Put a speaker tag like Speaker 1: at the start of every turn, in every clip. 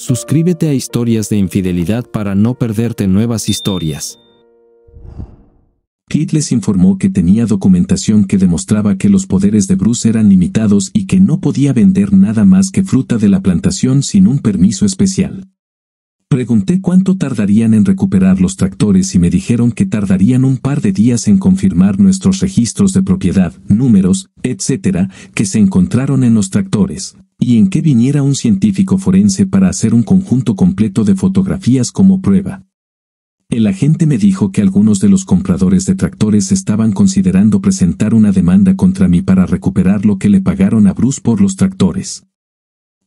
Speaker 1: Suscríbete a Historias de Infidelidad para no perderte nuevas historias.
Speaker 2: Pete les informó que tenía documentación que demostraba que los poderes de Bruce eran limitados y que no podía vender nada más que fruta de la plantación sin un permiso especial. Pregunté cuánto tardarían en recuperar los tractores y me dijeron que tardarían un par de días en confirmar nuestros registros de propiedad, números, etc., que se encontraron en los tractores, y en que viniera un científico forense para hacer un conjunto completo de fotografías como prueba. El agente me dijo que algunos de los compradores de tractores estaban considerando presentar una demanda contra mí para recuperar lo que le pagaron a Bruce por los tractores.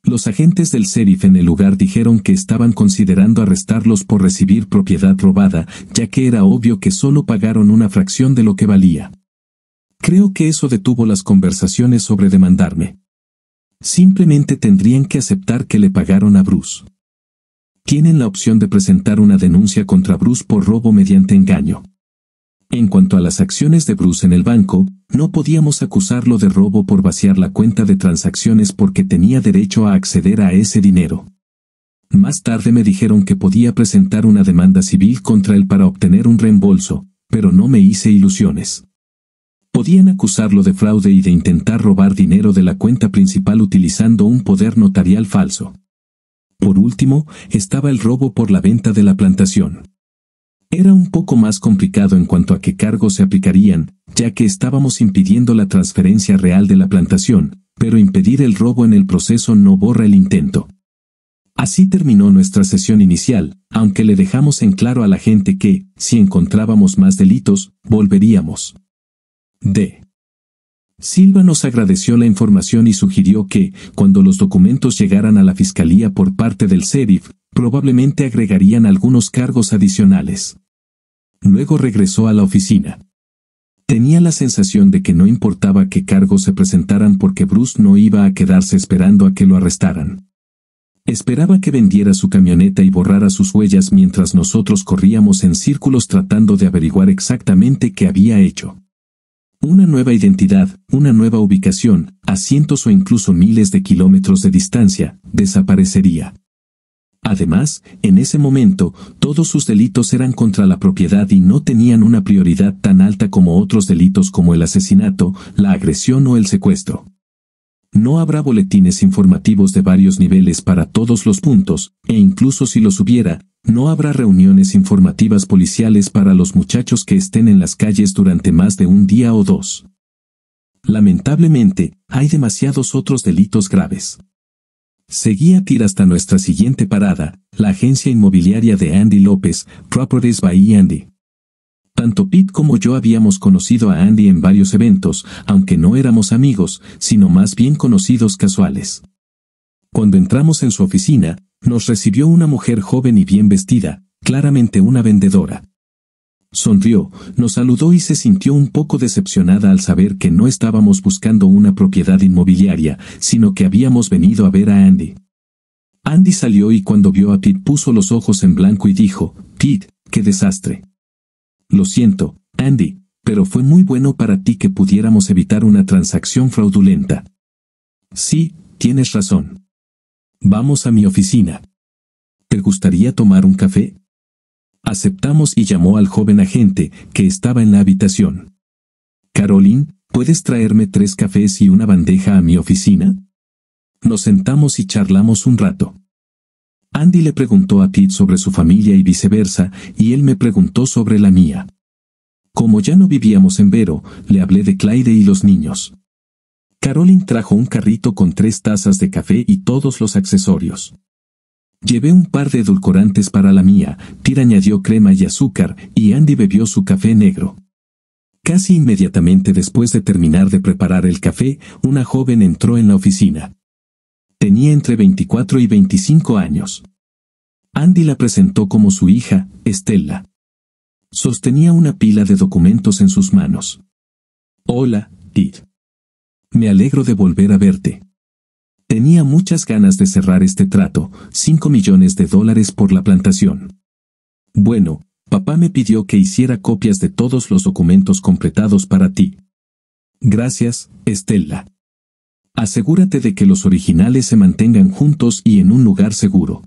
Speaker 2: Los agentes del sheriff en el lugar dijeron que estaban considerando arrestarlos por recibir propiedad robada, ya que era obvio que solo pagaron una fracción de lo que valía. Creo que eso detuvo las conversaciones sobre demandarme. Simplemente tendrían que aceptar que le pagaron a Bruce. Tienen la opción de presentar una denuncia contra Bruce por robo mediante engaño. En cuanto a las acciones de Bruce en el banco, no podíamos acusarlo de robo por vaciar la cuenta de transacciones porque tenía derecho a acceder a ese dinero. Más tarde me dijeron que podía presentar una demanda civil contra él para obtener un reembolso, pero no me hice ilusiones. Podían acusarlo de fraude y de intentar robar dinero de la cuenta principal utilizando un poder notarial falso. Por último, estaba el robo por la venta de la plantación. Era un poco más complicado en cuanto a qué cargos se aplicarían, ya que estábamos impidiendo la transferencia real de la plantación, pero impedir el robo en el proceso no borra el intento. Así terminó nuestra sesión inicial, aunque le dejamos en claro a la gente que, si encontrábamos más delitos, volveríamos. D. Silva nos agradeció la información y sugirió que, cuando los documentos llegaran a la fiscalía por parte del sheriff, probablemente agregarían algunos cargos adicionales. Luego regresó a la oficina. Tenía la sensación de que no importaba qué cargos se presentaran porque Bruce no iba a quedarse esperando a que lo arrestaran. Esperaba que vendiera su camioneta y borrara sus huellas mientras nosotros corríamos en círculos tratando de averiguar exactamente qué había hecho. Una nueva identidad, una nueva ubicación, a cientos o incluso miles de kilómetros de distancia, desaparecería. Además, en ese momento, todos sus delitos eran contra la propiedad y no tenían una prioridad tan alta como otros delitos como el asesinato, la agresión o el secuestro. No habrá boletines informativos de varios niveles para todos los puntos, e incluso si los hubiera, no habrá reuniones informativas policiales para los muchachos que estén en las calles durante más de un día o dos. Lamentablemente, hay demasiados otros delitos graves. Seguí a Tir hasta nuestra siguiente parada, la agencia inmobiliaria de Andy López, Properties by Andy. Tanto Pete como yo habíamos conocido a Andy en varios eventos, aunque no éramos amigos, sino más bien conocidos casuales. Cuando entramos en su oficina, nos recibió una mujer joven y bien vestida, claramente una vendedora. Sonrió, nos saludó y se sintió un poco decepcionada al saber que no estábamos buscando una propiedad inmobiliaria, sino que habíamos venido a ver a Andy. Andy salió y cuando vio a Pete puso los ojos en blanco y dijo, «Pete, qué desastre». «Lo siento, Andy, pero fue muy bueno para ti que pudiéramos evitar una transacción fraudulenta». «Sí, tienes razón. Vamos a mi oficina. ¿Te gustaría tomar un café?» Aceptamos y llamó al joven agente, que estaba en la habitación. «Caroline, ¿puedes traerme 3 cafés y una bandeja a mi oficina?» Nos sentamos y charlamos un rato. Andy le preguntó a Pete sobre su familia y viceversa, y él me preguntó sobre la mía. Como ya no vivíamos en Vero, le hablé de Clyde y los niños. Caroline trajo un carrito con 3 tazas de café y todos los accesorios. Llevé un par de edulcorantes para la mía, Tir añadió crema y azúcar, y Andy bebió su café negro. Casi inmediatamente después de terminar de preparar el café, una joven entró en la oficina. Tenía entre 24 y 25 años. Andy la presentó como su hija, Estella. Sostenía una pila de documentos en sus manos. «Hola, Tir. Me alegro de volver a verte. Tenía muchas ganas de cerrar este trato, $5 millones por la plantación. Bueno, papá me pidió que hiciera copias de todos los documentos completados para ti. Gracias, Estella. Asegúrate de que los originales se mantengan juntos y en un lugar seguro.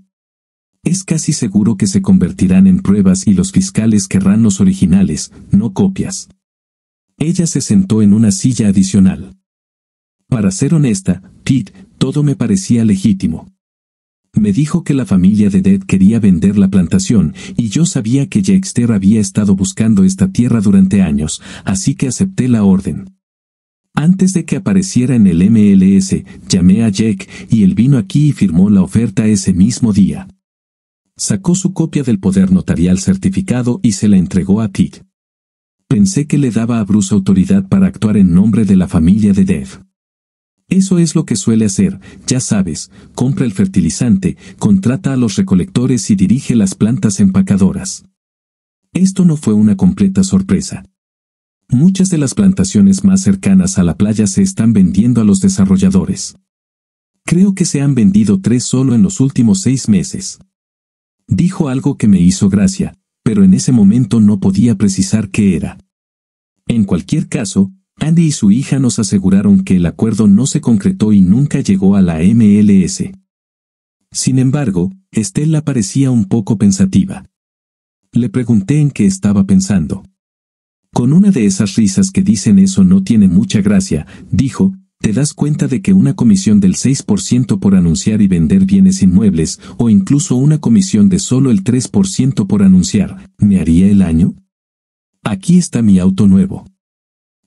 Speaker 2: Es casi seguro que se convertirán en pruebas y los fiscales querrán los originales, no copias. Ella se sentó en una silla adicional. Para ser honesta, Pete, todo me parecía legítimo. Me dijo que la familia de Dead quería vender la plantación, y yo sabía que Jexter había estado buscando esta tierra durante años, así que acepté la orden. Antes de que apareciera en el MLS, llamé a Jack, y él vino aquí y firmó la oferta ese mismo día. Sacó su copia del poder notarial certificado y se la entregó a Pete. Pensé que le daba a Bruce autoridad para actuar en nombre de la familia de Dev. Eso es lo que suele hacer, ya sabes, compra el fertilizante, contrata a los recolectores y dirige las plantas empacadoras. Esto no fue una completa sorpresa. Muchas de las plantaciones más cercanas a la playa se están vendiendo a los desarrolladores. Creo que se han vendido 3 solo en los últimos 6 meses. Dijo algo que me hizo gracia, pero en ese momento no podía precisar qué era. En cualquier caso, Andy y su hija nos aseguraron que el acuerdo no se concretó y nunca llegó a la MLS. Sin embargo, Stella parecía un poco pensativa. Le pregunté en qué estaba pensando. Con una de esas risas que dicen eso no tiene mucha gracia, dijo, ¿te das cuenta de que una comisión del 6% por anunciar y vender bienes inmuebles, o incluso una comisión de solo el 3% por anunciar, me haría el año? Aquí está mi auto nuevo.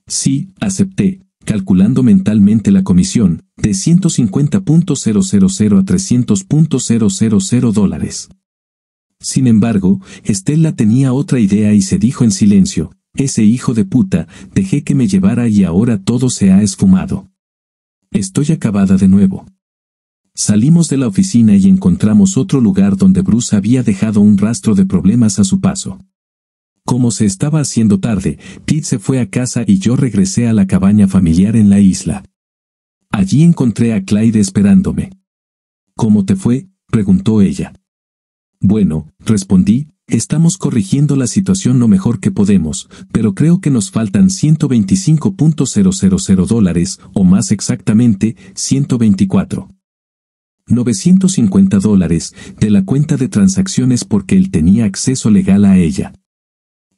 Speaker 2: Sí, acepté, calculando mentalmente la comisión, de $150.000 a $300.000. Sin embargo, Stella tenía otra idea y se dijo en silencio, ese hijo de puta, dejé que me llevara y ahora todo se ha esfumado. Estoy acabada de nuevo. Salimos de la oficina y encontramos otro lugar donde Bruce había dejado un rastro de problemas a su paso. Como se estaba haciendo tarde, Pete se fue a casa y yo regresé a la cabaña familiar en la isla. Allí encontré a Clyde esperándome. ¿Cómo te fue?, preguntó ella. Bueno, respondí, estamos corrigiendo la situación lo mejor que podemos, pero creo que nos faltan $125.000, o más exactamente, $124.950 de la cuenta de transacciones porque él tenía acceso legal a ella.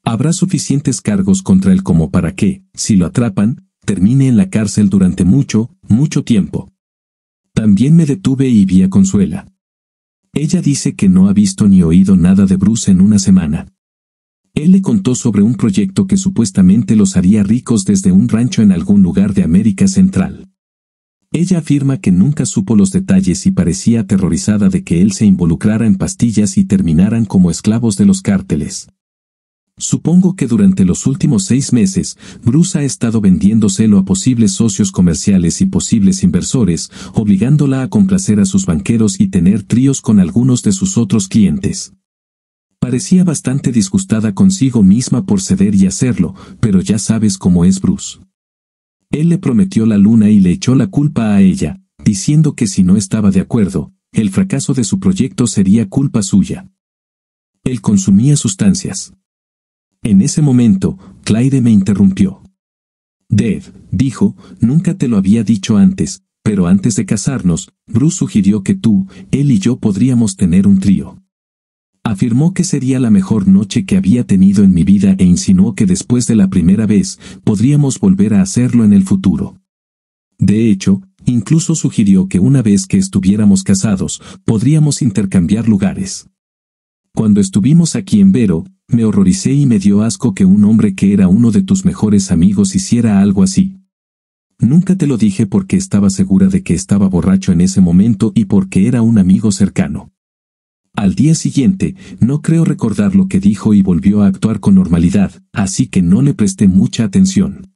Speaker 2: Habrá suficientes cargos contra él como para que, si lo atrapan, termine en la cárcel durante mucho, mucho tiempo. También me detuve y vi a Consuela. Ella dice que no ha visto ni oído nada de Bruce en una semana. Él le contó sobre un proyecto que supuestamente los haría ricos desde un rancho en algún lugar de América Central. Ella afirma que nunca supo los detalles y parecía aterrorizada de que él se involucrara en pastillas y terminaran como esclavos de los cárteles. Supongo que durante los últimos 6 meses, Bruce ha estado vendiéndoselo a posibles socios comerciales y posibles inversores, obligándola a complacer a sus banqueros y tener tríos con algunos de sus otros clientes. Parecía bastante disgustada consigo misma por ceder y hacerlo, pero ya sabes cómo es Bruce. Él le prometió la luna y le echó la culpa a ella, diciendo que si no estaba de acuerdo, el fracaso de su proyecto sería culpa suya. Él consumía sustancias. En ese momento, Clyde me interrumpió. Dev, dijo, nunca te lo había dicho antes, pero antes de casarnos, Bruce sugirió que tú, él y yo podríamos tener un trío. Afirmó que sería la mejor noche que había tenido en mi vida e insinuó que después de la primera vez, podríamos volver a hacerlo en el futuro. De hecho, incluso sugirió que una vez que estuviéramos casados, podríamos intercambiar lugares. Cuando estuvimos aquí en Vero, me horroricé y me dio asco que un hombre que era uno de tus mejores amigos hiciera algo así. Nunca te lo dije porque estaba segura de que estaba borracho en ese momento y porque era un amigo cercano. Al día siguiente, no creo recordar lo que dijo y volvió a actuar con normalidad, así que no le presté mucha atención.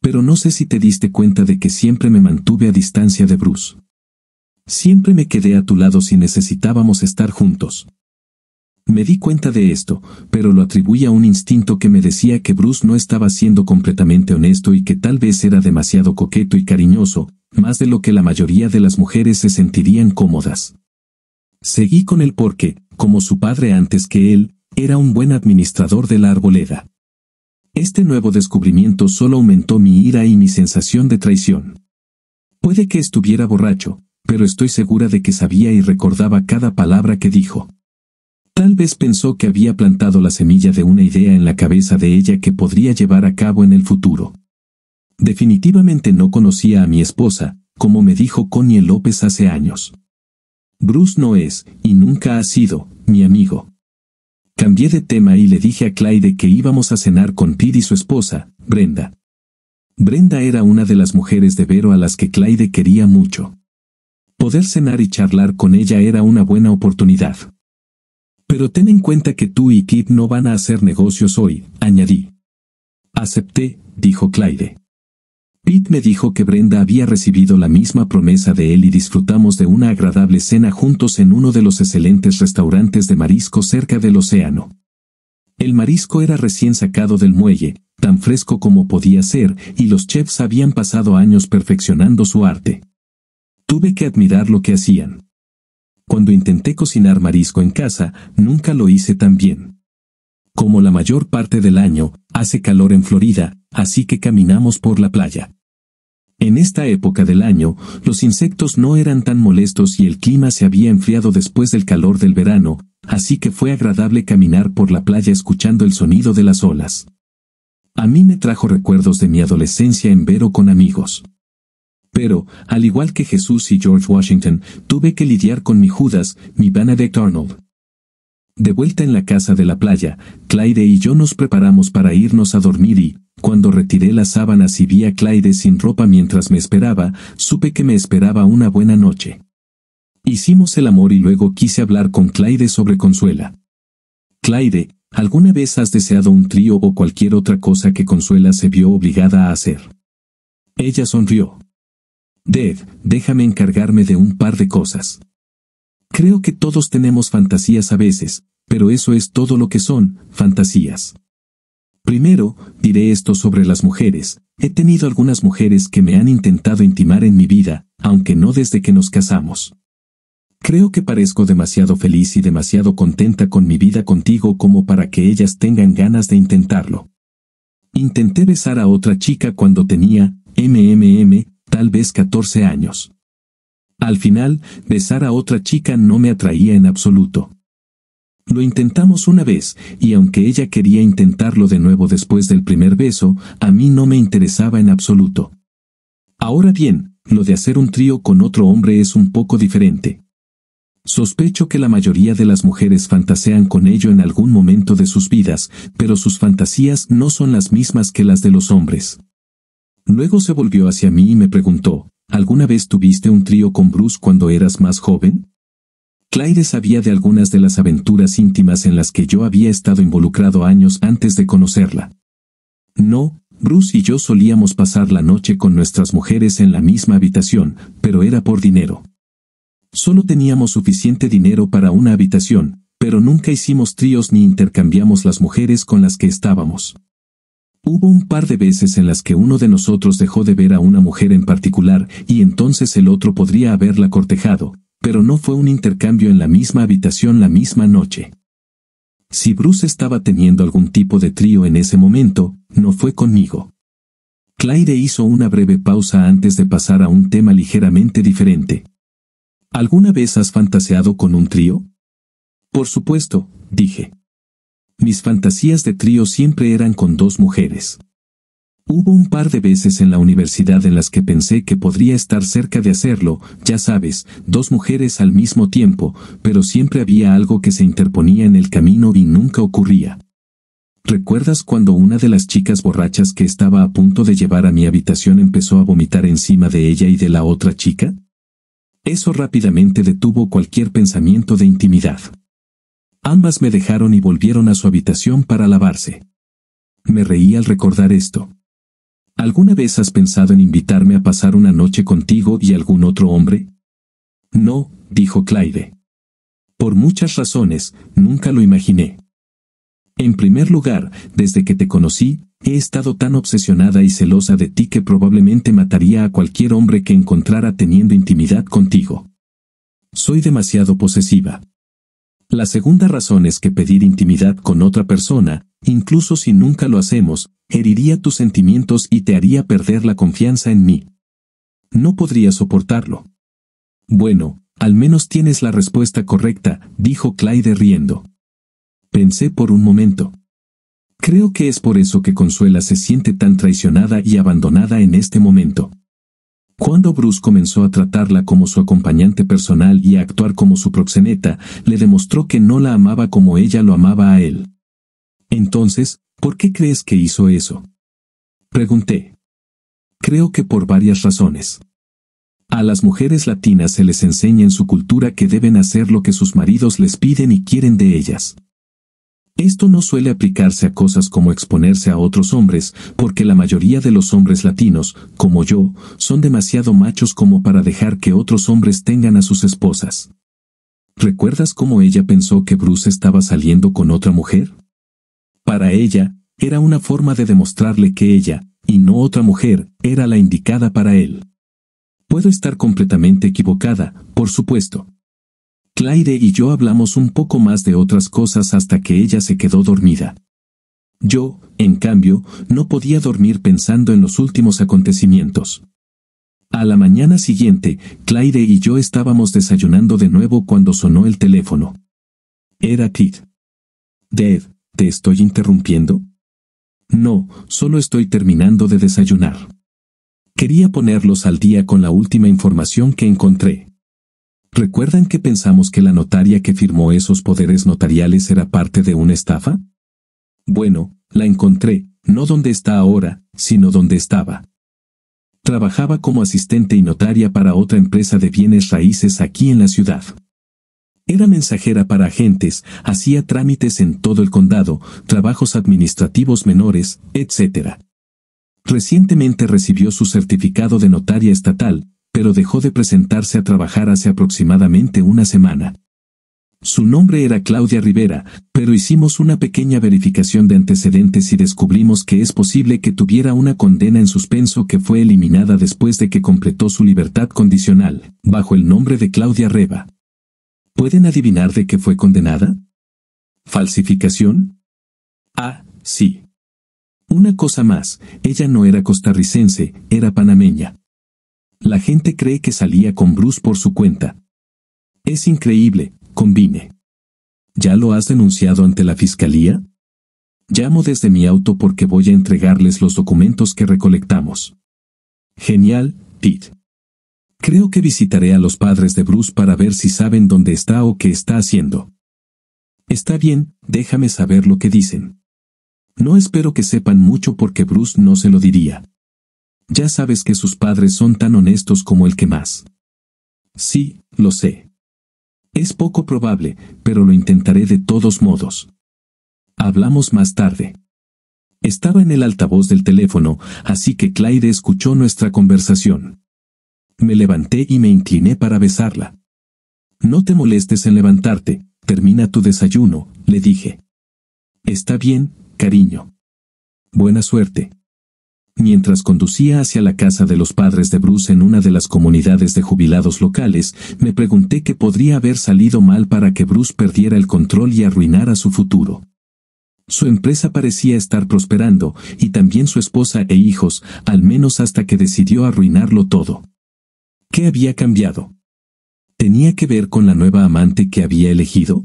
Speaker 2: Pero no sé si te diste cuenta de que siempre me mantuve a distancia de Bruce. Siempre me quedé a tu lado si necesitábamos estar juntos. Me di cuenta de esto, pero lo atribuí a un instinto que me decía que Bruce no estaba siendo completamente honesto y que tal vez era demasiado coqueto y cariñoso, más de lo que la mayoría de las mujeres se sentirían cómodas. Seguí con él porque, como su padre antes que él, era un buen administrador de la arboleda. Este nuevo descubrimiento solo aumentó mi ira y mi sensación de traición. Puede que estuviera borracho, pero estoy segura de que sabía y recordaba cada palabra que dijo. Tal vez pensó que había plantado la semilla de una idea en la cabeza de ella que podría llevar a cabo en el futuro. Definitivamente no conocía a mi esposa, como me dijo Connie López hace años. Bruce no es, y nunca ha sido, mi amigo. Cambié de tema y le dije a Clyde que íbamos a cenar con Pete y su esposa, Brenda. Brenda era una de las mujeres de Vero a las que Clyde quería mucho. Poder cenar y charlar con ella era una buena oportunidad. Pero ten en cuenta que tú y Pete no van a hacer negocios hoy, añadí. Acepté, dijo Clyde. Pete me dijo que Brenda había recibido la misma promesa de él y disfrutamos de una agradable cena juntos en uno de los excelentes restaurantes de marisco cerca del océano. El marisco era recién sacado del muelle, tan fresco como podía ser, y los chefs habían pasado años perfeccionando su arte. Tuve que admirar lo que hacían. Cuando intenté cocinar marisco en casa, nunca lo hice tan bien. Como la mayor parte del año, hace calor en Florida, así que caminamos por la playa. En esta época del año, los insectos no eran tan molestos y el clima se había enfriado después del calor del verano, así que fue agradable caminar por la playa escuchando el sonido de las olas. A mí me trajo recuerdos de mi adolescencia en Vero con amigos. Pero, al igual que Jesús y George Washington, tuve que lidiar con mi Judas, mi Benedict Arnold. De vuelta en la casa de la playa, Clyde y yo nos preparamos para irnos a dormir y, cuando retiré las sábanas y vi a Clyde sin ropa mientras me esperaba, supe que me esperaba una buena noche. Hicimos el amor y luego quise hablar con Clyde sobre Consuela. Clyde, ¿alguna vez has deseado un trío o cualquier otra cosa que Consuela se vio obligada a hacer? Ella sonrió. Dave, déjame encargarme de un par de cosas. Creo que todos tenemos fantasías a veces, pero eso es todo lo que son, fantasías. Primero, diré esto sobre las mujeres. He tenido algunas mujeres que me han intentado intimar en mi vida, aunque no desde que nos casamos. Creo que parezco demasiado feliz y demasiado contenta con mi vida contigo como para que ellas tengan ganas de intentarlo. Intenté besar a otra chica cuando tenía, tal vez 14 años. Al final, besar a otra chica no me atraía en absoluto. Lo intentamos una vez, y aunque ella quería intentarlo de nuevo después del primer beso, a mí no me interesaba en absoluto. Ahora bien, lo de hacer un trío con otro hombre es un poco diferente. Sospecho que la mayoría de las mujeres fantasean con ello en algún momento de sus vidas, pero sus fantasías no son las mismas que las de los hombres. Luego se volvió hacia mí y me preguntó, ¿alguna vez tuviste un trío con Bruce cuando eras más joven? Clyde sabía de algunas de las aventuras íntimas en las que yo había estado involucrado años antes de conocerla. No, Bruce y yo solíamos pasar la noche con nuestras mujeres en la misma habitación, pero era por dinero. Solo teníamos suficiente dinero para una habitación, pero nunca hicimos tríos ni intercambiamos las mujeres con las que estábamos. Hubo un par de veces en las que uno de nosotros dejó de ver a una mujer en particular y entonces el otro podría haberla cortejado, pero no fue un intercambio en la misma habitación la misma noche. Si Bruce estaba teniendo algún tipo de trío en ese momento, no fue conmigo. Clyde hizo una breve pausa antes de pasar a un tema ligeramente diferente. ¿Alguna vez has fantaseado con un trío? Por supuesto, dije. Mis fantasías de trío siempre eran con dos mujeres. Hubo un par de veces en la universidad en las que pensé que podría estar cerca de hacerlo, ya sabes, dos mujeres al mismo tiempo, pero siempre había algo que se interponía en el camino y nunca ocurría. ¿Recuerdas cuando una de las chicas borrachas que estaba a punto de llevar a mi habitación empezó a vomitar encima de ella y de la otra chica? Eso rápidamente detuvo cualquier pensamiento de intimidad. Ambas me dejaron y volvieron a su habitación para lavarse. Me reí al recordar esto. ¿Alguna vez has pensado en invitarme a pasar una noche contigo y algún otro hombre? No, dijo Clyde. Por muchas razones, nunca lo imaginé. En primer lugar, desde que te conocí, he estado tan obsesionada y celosa de ti que probablemente mataría a cualquier hombre que encontrara teniendo intimidad contigo. Soy demasiado posesiva. La segunda razón es que pedir intimidad con otra persona, incluso si nunca lo hacemos, heriría tus sentimientos y te haría perder la confianza en mí. No podría soportarlo. Bueno, al menos tienes la respuesta correcta, dijo Clyde riendo. Pensé por un momento. Creo que es por eso que Consuela se siente tan traicionada y abandonada en este momento. Cuando Bruce comenzó a tratarla como su acompañante personal y a actuar como su proxeneta, le demostró que no la amaba como ella lo amaba a él. Entonces, ¿por qué crees que hizo eso? Pregunté. Creo que por varias razones. A las mujeres latinas se les enseña en su cultura que deben hacer lo que sus maridos les piden y quieren de ellas. Esto no suele aplicarse a cosas como exponerse a otros hombres, porque la mayoría de los hombres latinos, como yo, son demasiado machos como para dejar que otros hombres tengan a sus esposas. ¿Recuerdas cómo ella pensó que Bruce estaba saliendo con otra mujer? Para ella, era una forma de demostrarle que ella, y no otra mujer, era la indicada para él. Puedo estar completamente equivocada, por supuesto. Claire y yo hablamos un poco más de otras cosas hasta que ella se quedó dormida. Yo, en cambio, no podía dormir pensando en los últimos acontecimientos. A la mañana siguiente, Claire y yo estábamos desayunando de nuevo cuando sonó el teléfono. Era Kit. Dave, ¿te estoy interrumpiendo? No, solo estoy terminando de desayunar. Quería ponerlos al día con la última información que encontré. ¿Recuerdan que pensamos que la notaria que firmó esos poderes notariales era parte de una estafa? Bueno, la encontré, no donde está ahora, sino donde estaba. Trabajaba como asistente y notaria para otra empresa de bienes raíces aquí en la ciudad. Era mensajera para agentes, hacía trámites en todo el condado, trabajos administrativos menores, etc. Recientemente recibió su certificado de notaria estatal, pero dejó de presentarse a trabajar hace aproximadamente una semana. Su nombre era Claudia Rivera, pero hicimos una pequeña verificación de antecedentes y descubrimos que es posible que tuviera una condena en suspenso que fue eliminada después de que completó su libertad condicional, bajo el nombre de Claudia Reva. ¿Pueden adivinar de qué fue condenada? ¿Falsificación? Ah, sí. Una cosa más, ella no era costarricense, era panameña. La gente cree que salía con Bruce por su cuenta. Es increíble, convine. ¿Ya lo has denunciado ante la fiscalía? Llamo desde mi auto porque voy a entregarles los documentos que recolectamos. Genial, Pete. Creo que visitaré a los padres de Bruce para ver si saben dónde está o qué está haciendo. Está bien, déjame saber lo que dicen. No espero que sepan mucho porque Bruce no se lo diría. Ya sabes que sus padres son tan honestos como el que más. Sí, lo sé. Es poco probable, pero lo intentaré de todos modos. Hablamos más tarde. Estaba en el altavoz del teléfono, así que Claire escuchó nuestra conversación. Me levanté y me incliné para besarla. No te molestes en levantarte, termina tu desayuno, le dije. Está bien, cariño. Buena suerte. Mientras conducía hacia la casa de los padres de Bruce en una de las comunidades de jubilados locales, me pregunté qué podría haber salido mal para que Bruce perdiera el control y arruinara su futuro. Su empresa parecía estar prosperando, y también su esposa e hijos, al menos hasta que decidió arruinarlo todo. ¿Qué había cambiado? ¿Tenía que ver con la nueva amante que había elegido?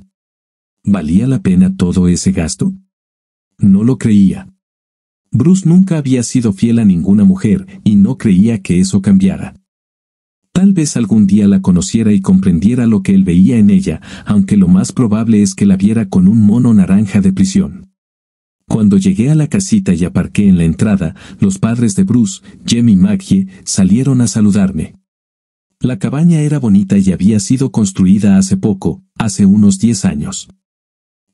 Speaker 2: ¿Valía la pena todo ese gasto? No lo creía. Bruce nunca había sido fiel a ninguna mujer, y no creía que eso cambiara. Tal vez algún día la conociera y comprendiera lo que él veía en ella, aunque lo más probable es que la viera con un mono naranja de prisión. Cuando llegué a la casita y aparqué en la entrada, los padres de Bruce, Jem y Maggie, salieron a saludarme. La cabaña era bonita y había sido construida hace poco, hace unos 10 años.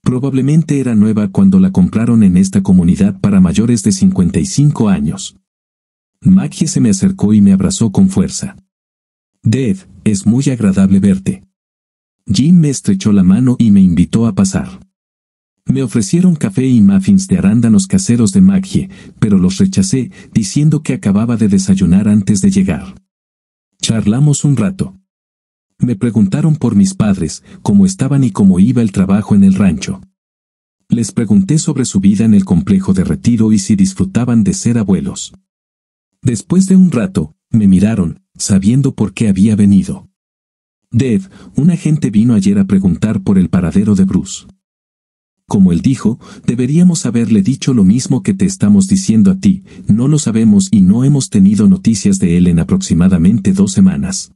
Speaker 2: Probablemente era nueva cuando la compraron en esta comunidad para mayores de 55 años. Maggie se me acercó y me abrazó con fuerza. Dave, es muy agradable verte. Jim me estrechó la mano y me invitó a pasar. Me ofrecieron café y muffins de arándanos caseros de Maggie, pero los rechacé, diciendo que acababa de desayunar antes de llegar. Charlamos un rato. Me preguntaron por mis padres, cómo estaban y cómo iba el trabajo en el rancho. Les pregunté sobre su vida en el complejo de retiro y si disfrutaban de ser abuelos. Después de un rato, me miraron, sabiendo por qué había venido. Dave, un agente vino ayer a preguntar por el paradero de Bruce. Como él dijo, deberíamos haberle dicho lo mismo que te estamos diciendo a ti, no lo sabemos y no hemos tenido noticias de él en aproximadamente 2 semanas.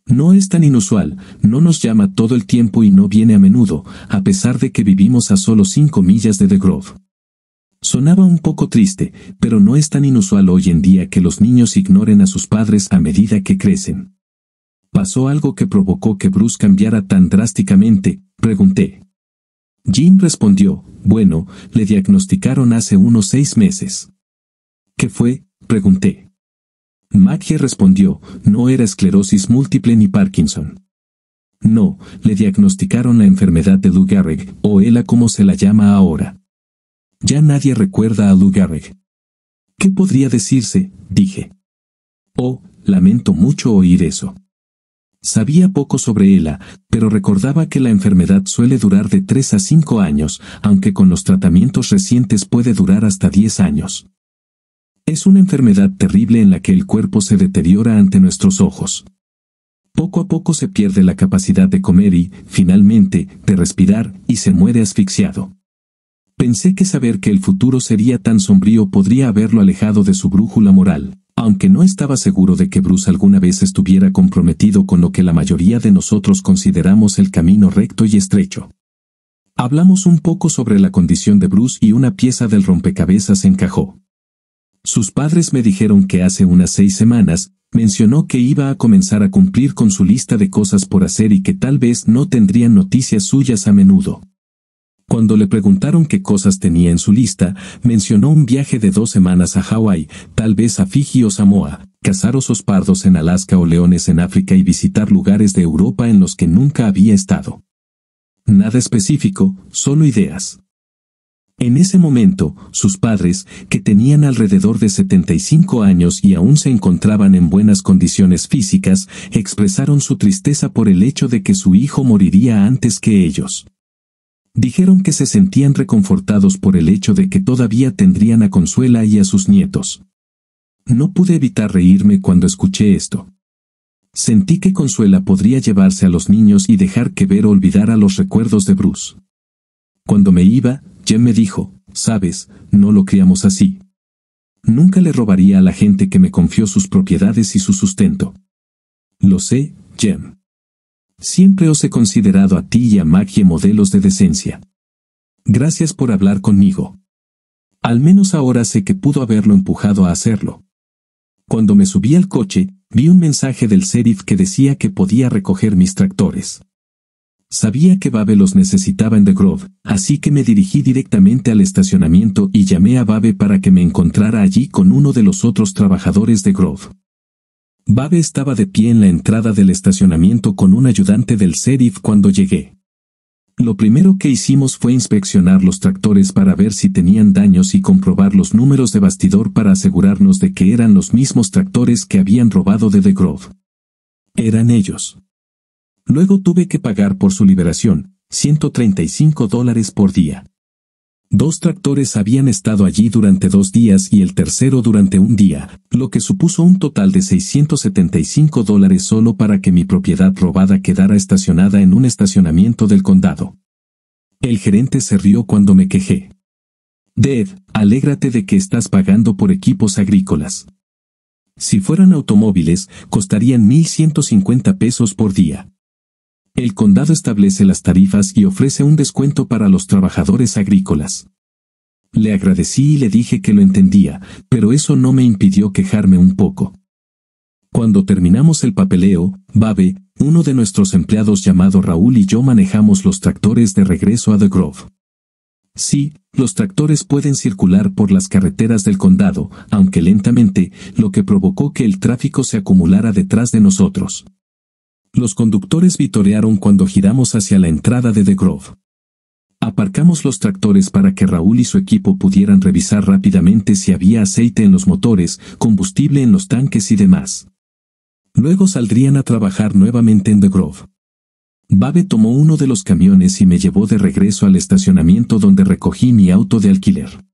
Speaker 2: No es tan inusual, no nos llama todo el tiempo y no viene a menudo, a pesar de que vivimos a solo 5 millas de The Grove. Sonaba un poco triste, pero no es tan inusual hoy en día que los niños ignoren a sus padres a medida que crecen. ¿Pasó algo que provocó que Bruce cambiara tan drásticamente?, pregunté. Jim respondió, bueno, le diagnosticaron hace unos 6 meses. ¿Qué fue?, pregunté. Maggie respondió, no era esclerosis múltiple ni Parkinson. No, le diagnosticaron la enfermedad de Lou Gehrig, o ELA como se la llama ahora. Ya nadie recuerda a Lou Gehrig. ¿Qué podría decirse?, dije. Oh, lamento mucho oír eso. Sabía poco sobre ELA, pero recordaba que la enfermedad suele durar de 3 a 5 años, aunque con los tratamientos recientes puede durar hasta 10 años. Es una enfermedad terrible en la que el cuerpo se deteriora ante nuestros ojos. Poco a poco se pierde la capacidad de comer y, finalmente, de respirar, y se muere asfixiado. Pensé que saber que el futuro sería tan sombrío podría haberlo alejado de su brújula moral, aunque no estaba seguro de que Bruce alguna vez estuviera comprometido con lo que la mayoría de nosotros consideramos el camino recto y estrecho. Hablamos un poco sobre la condición de Bruce y una pieza del rompecabezas encajó. Sus padres me dijeron que hace unas 6 semanas, mencionó que iba a comenzar a cumplir con su lista de cosas por hacer y que tal vez no tendrían noticias suyas a menudo. Cuando le preguntaron qué cosas tenía en su lista, mencionó un viaje de 2 semanas a Hawái, tal vez a Fiji o Samoa, cazar osos pardos en Alaska o leones en África y visitar lugares de Europa en los que nunca había estado. Nada específico, solo ideas. En ese momento, sus padres, que tenían alrededor de 75 años y aún se encontraban en buenas condiciones físicas, expresaron su tristeza por el hecho de que su hijo moriría antes que ellos. Dijeron que se sentían reconfortados por el hecho de que todavía tendrían a Consuela y a sus nietos. No pude evitar reírme cuando escuché esto. Sentí que Consuela podría llevarse a los niños y dejar que Vero olvidara los recuerdos de Bruce. Cuando me iba, Jem me dijo, sabes, no lo criamos así. Nunca le robaría a la gente que me confió sus propiedades y su sustento. Lo sé, Jem. Siempre os he considerado a ti y a Maggie modelos de decencia. Gracias por hablar conmigo. Al menos ahora sé que pudo haberlo empujado a hacerlo. Cuando me subí al coche, vi un mensaje del sheriff que decía que podía recoger mis tractores. Sabía que Babe los necesitaba en The Grove, así que me dirigí directamente al estacionamiento y llamé a Babe para que me encontrara allí con uno de los otros trabajadores de Grove. Babe estaba de pie en la entrada del estacionamiento con un ayudante del sheriff cuando llegué. Lo primero que hicimos fue inspeccionar los tractores para ver si tenían daños y comprobar los números de bastidor para asegurarnos de que eran los mismos tractores que habían robado de The Grove. Eran ellos. Luego tuve que pagar por su liberación, $135 por día. 2 tractores habían estado allí durante 2 días y el tercero durante 1 día, lo que supuso un total de $675 solo para que mi propiedad robada quedara estacionada en un estacionamiento del condado. El gerente se rió cuando me quejé. Dad, alégrate de que estás pagando por equipos agrícolas. Si fueran automóviles, costarían $1,150 por día. El condado establece las tarifas y ofrece un descuento para los trabajadores agrícolas. Le agradecí y le dije que lo entendía, pero eso no me impidió quejarme un poco. Cuando terminamos el papeleo, Babe, uno de nuestros empleados llamado Raúl y yo manejamos los tractores de regreso a The Grove. Sí, los tractores pueden circular por las carreteras del condado, aunque lentamente, lo que provocó que el tráfico se acumulara detrás de nosotros. Los conductores vitorearon cuando giramos hacia la entrada de The Grove. Aparcamos los tractores para que Raúl y su equipo pudieran revisar rápidamente si había aceite en los motores, combustible en los tanques y demás. Luego saldrían a trabajar nuevamente en The Grove. Babe tomó uno de los camiones y me llevó de regreso al estacionamiento donde recogí mi auto de alquiler.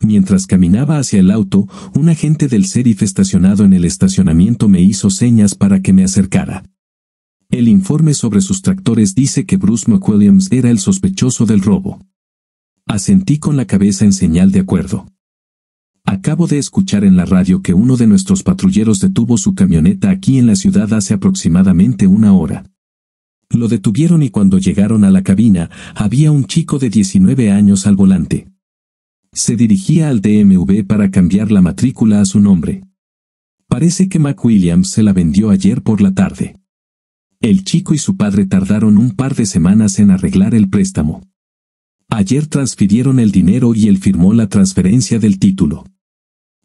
Speaker 2: Mientras caminaba hacia el auto, un agente del sheriff estacionado en el estacionamiento me hizo señas para que me acercara. El informe sobre sus tractores dice que Bruce McWilliams era el sospechoso del robo. Asentí con la cabeza en señal de acuerdo. Acabo de escuchar en la radio que uno de nuestros patrulleros detuvo su camioneta aquí en la ciudad hace aproximadamente una hora. Lo detuvieron y cuando llegaron a la cabina, había un chico de 19 años al volante. Se dirigía al DMV para cambiar la matrícula a su nombre. Parece que McWilliams se la vendió ayer por la tarde. El chico y su padre tardaron un par de semanas en arreglar el préstamo. Ayer transfirieron el dinero y él firmó la transferencia del título.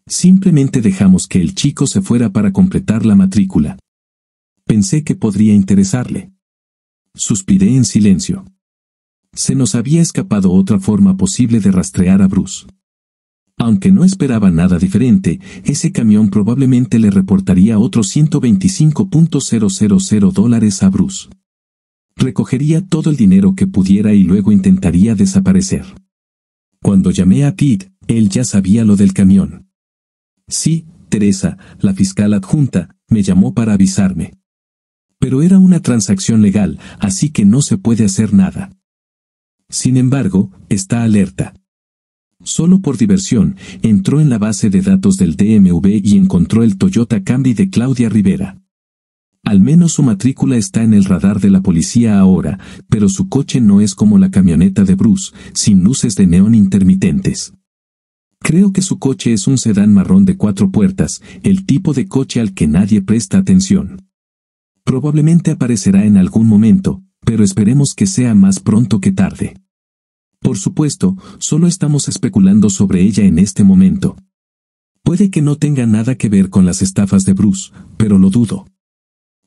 Speaker 2: Simplemente dejamos que el chico se fuera para completar la matrícula. Pensé que podría interesarle. Suspiré en silencio. Se nos había escapado otra forma posible de rastrear a Bruce. Aunque no esperaba nada diferente, ese camión probablemente le reportaría otros $125,000 a Bruce. Recogería todo el dinero que pudiera y luego intentaría desaparecer. Cuando llamé a Pete, él ya sabía lo del camión. Sí, Teresa, la fiscal adjunta, me llamó para avisarme. Pero era una transacción legal, así que no se puede hacer nada. Sin embargo, está alerta. Solo por diversión, entró en la base de datos del DMV y encontró el Toyota Camry de Claudia Rivera. Al menos su matrícula está en el radar de la policía ahora, pero su coche no es como la camioneta de Bruce, sin luces de neón intermitentes. Creo que su coche es un sedán marrón de 4 puertas, el tipo de coche al que nadie presta atención. Probablemente aparecerá en algún momento, pero esperemos que sea más pronto que tarde. Por supuesto, solo estamos especulando sobre ella en este momento. Puede que no tenga nada que ver con las estafas de Bruce, pero lo dudo.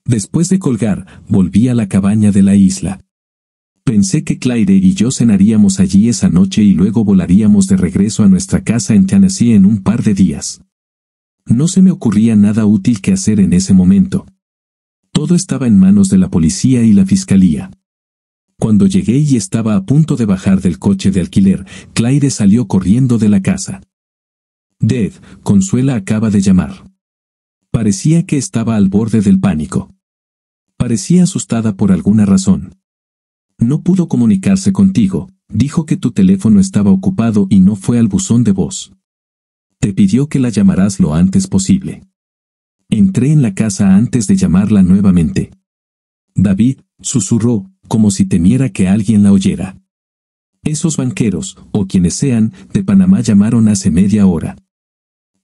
Speaker 2: Después de colgar, volví a la cabaña de la isla. Pensé que Claire y yo cenaríamos allí esa noche y luego volaríamos de regreso a nuestra casa en Tennessee en un par de días. No se me ocurría nada útil que hacer en ese momento. Todo estaba en manos de la policía y la fiscalía. Cuando llegué y estaba a punto de bajar del coche de alquiler, Claire salió corriendo de la casa. Dad, Consuela acaba de llamar. Parecía que estaba al borde del pánico. Parecía asustada por alguna razón. No pudo comunicarse contigo, dijo que tu teléfono estaba ocupado y no fue al buzón de voz. Te pidió que la llamaras lo antes posible. Entré en la casa antes de llamarla nuevamente. David, susurró, como si temiera que alguien la oyera. Esos banqueros, o quienes sean, de Panamá llamaron hace media hora.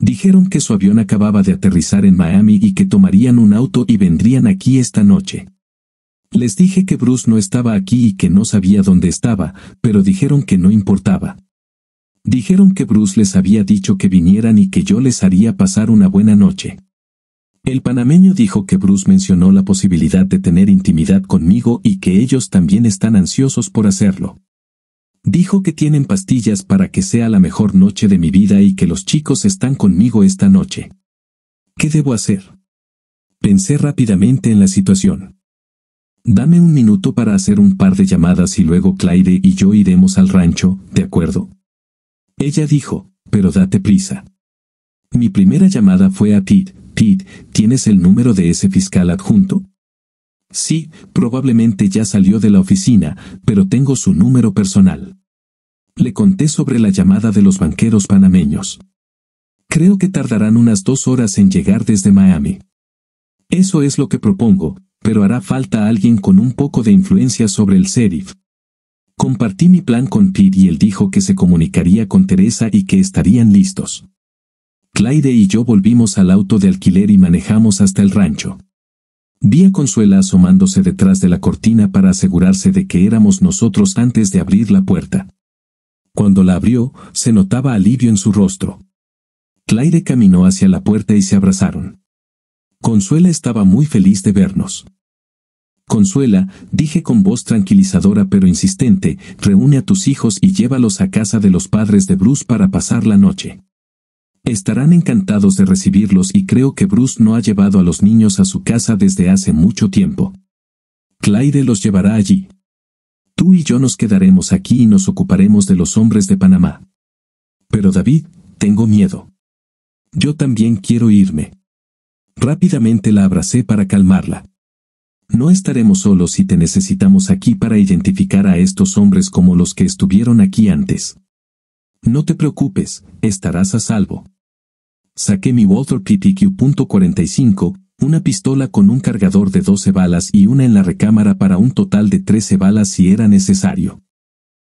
Speaker 2: Dijeron que su avión acababa de aterrizar en Miami y que tomarían un auto y vendrían aquí esta noche. Les dije que Bruce no estaba aquí y que no sabía dónde estaba, pero dijeron que no importaba. Dijeron que Bruce les había dicho que vinieran y que yo les haría pasar una buena noche. El panameño dijo que Bruce mencionó la posibilidad de tener intimidad conmigo y que ellos también están ansiosos por hacerlo. Dijo que tienen pastillas para que sea la mejor noche de mi vida y que los chicos están conmigo esta noche. ¿Qué debo hacer? Pensé rápidamente en la situación. Dame un minuto para hacer un par de llamadas y luego Claire y yo iremos al rancho, ¿de acuerdo? Ella dijo, pero date prisa. Mi primera llamada fue a Pete. Pete, ¿tienes el número de ese fiscal adjunto? Sí, probablemente ya salió de la oficina, pero tengo su número personal. Le conté sobre la llamada de los banqueros panameños. Creo que tardarán unas 2 horas en llegar desde Miami. Eso es lo que propongo, pero hará falta alguien con un poco de influencia sobre el sheriff. Compartí mi plan con Pete y él dijo que se comunicaría con Teresa y que estarían listos. Claire y yo volvimos al auto de alquiler y manejamos hasta el rancho. Vi a Consuela asomándose detrás de la cortina para asegurarse de que éramos nosotros antes de abrir la puerta. Cuando la abrió, se notaba alivio en su rostro. Claire caminó hacia la puerta y se abrazaron. Consuela estaba muy feliz de vernos. Consuela, dije con voz tranquilizadora pero insistente, reúne a tus hijos y llévalos a casa de los padres de Bruce para pasar la noche. Estarán encantados de recibirlos y creo que Bruce no ha llevado a los niños a su casa desde hace mucho tiempo. Claire los llevará allí. Tú y yo nos quedaremos aquí y nos ocuparemos de los hombres de Panamá. Pero David, tengo miedo. Yo también quiero irme. Rápidamente la abracé para calmarla. No estaremos solos y te necesitamos aquí para identificar a estos hombres como los que estuvieron aquí antes. No te preocupes, estarás a salvo. Saqué mi Walther PPQ.45, una pistola con un cargador de 12 balas y una en la recámara para un total de 13 balas si era necesario.